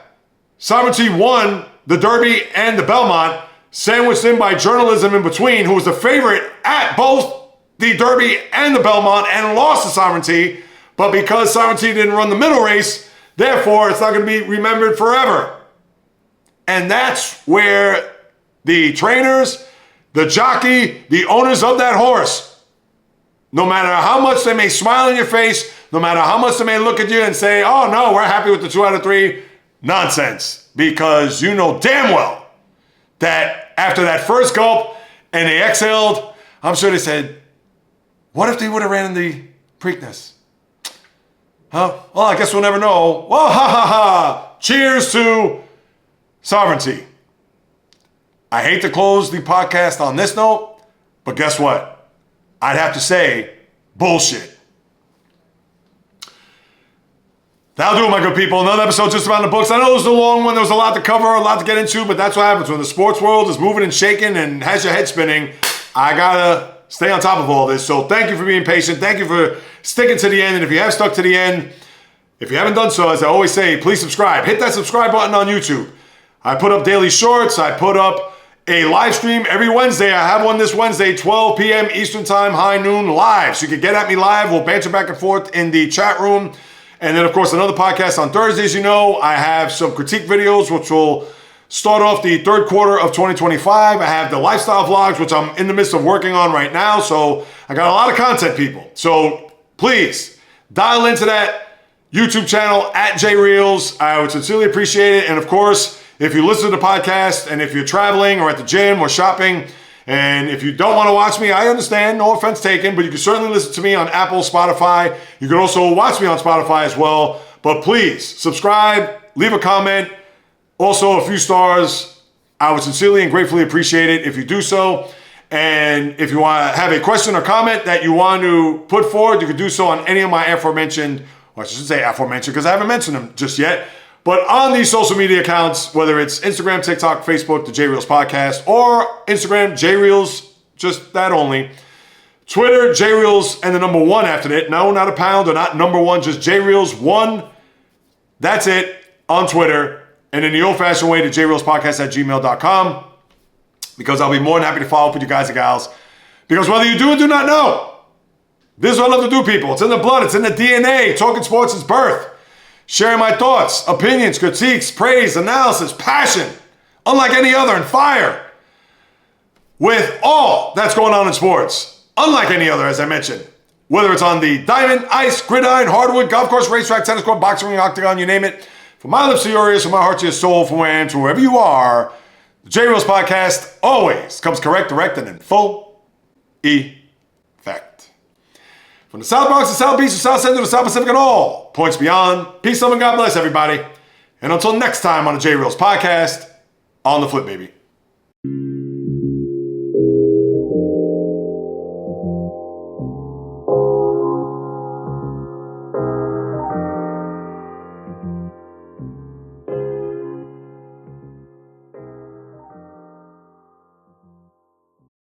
Sovereignty won the Derby and the Belmont, sandwiched in by Journalism in between, who was the favorite at both the Derby and the Belmont and lost to Sovereignty. But because Sovereignty didn't run the middle race, therefore it's not going to be remembered forever. And that's where the trainers, the jockey, the owners of that horse, no matter how much they may smile in your face, no matter how much they may look at you and say, oh no, we're happy with the 2 out of 3, nonsense. Because you know damn well that after that first gulp and they exhaled, I'm sure they said, what if they would have ran in the Preakness? Huh? Well, I guess we'll never know. Well, ha ha ha. Cheers to Sovereignty. I hate to close the podcast on this note, but guess what? I'd have to say, bullshit. That'll do it, my good people. Another episode just around the books. I know it was a long one. There was a lot to cover, a lot to get into, but that's what happens when the sports world is moving and shaking and has your head spinning. I gotta stay on top of all this. So thank you for being patient. Thank you for sticking to the end. And if you have stuck to the end, if you haven't done so, as I always say, please subscribe. Hit that subscribe button on YouTube. I put up daily shorts. I put up a live stream every Wednesday. I have one this Wednesday, 12 p.m. Eastern Time, high noon, live. So you can get at me live. We'll banter back and forth in the chat room. And then, of course, another podcast on Thursdays. You know, I have some critique videos, which will start off the third quarter of 2025. I have the lifestyle vlogs, which I'm in the midst of working on right now. So I got a lot of content, people. So please dial into that YouTube channel at JAYREELZ. I would sincerely appreciate it. And of course, if you listen to the podcast and if you're traveling or at the gym or shopping, and if you don't want to watch me, I understand, no offense taken, but you can certainly listen to me on Apple, Spotify. You can also watch me on Spotify as well. But please subscribe, leave a comment, also a few stars. I would sincerely and gratefully appreciate it if you do so. And if you want to have a question or comment that you want to put forward, you can do so on any of my aforementioned, or I should say aforementioned because I haven't mentioned them just yet, but on these social media accounts, whether it's Instagram, TikTok, Facebook, the JAYREELZ Podcast, or Instagram, JAYREELZ, just that only. Twitter, JAYREELZ, and the number 1 after that. No, not a pound or not number 1, just JAYREELZ1. That's it on Twitter. And in the old-fashioned way, the JAYREELZpodcast@gmail.com, because I'll be more than happy to follow up with you guys and gals. Because whether you do or do not know, this is what I love to do, people. It's in the blood. It's in the DNA. Talking sports is birth. Sharing my thoughts, opinions, critiques, praise, analysis, passion, unlike any other, and fire with all that's going on in sports, unlike any other, as I mentioned. Whether it's on the diamond, ice, gridiron, hardwood, golf course, racetrack, tennis court, boxing ring, octagon, you name it. From my lips to your ears, from my heart to your soul, from where I am to wherever you are, the JAYREELZ Podcast always comes correct, direct, and in full effect. From the South Bronx, the South Beach, the South Central, the South Pacific, and all points beyond. Peace, love, and God bless everybody. And until next time on the JAYREELZ Podcast, on the flip, baby.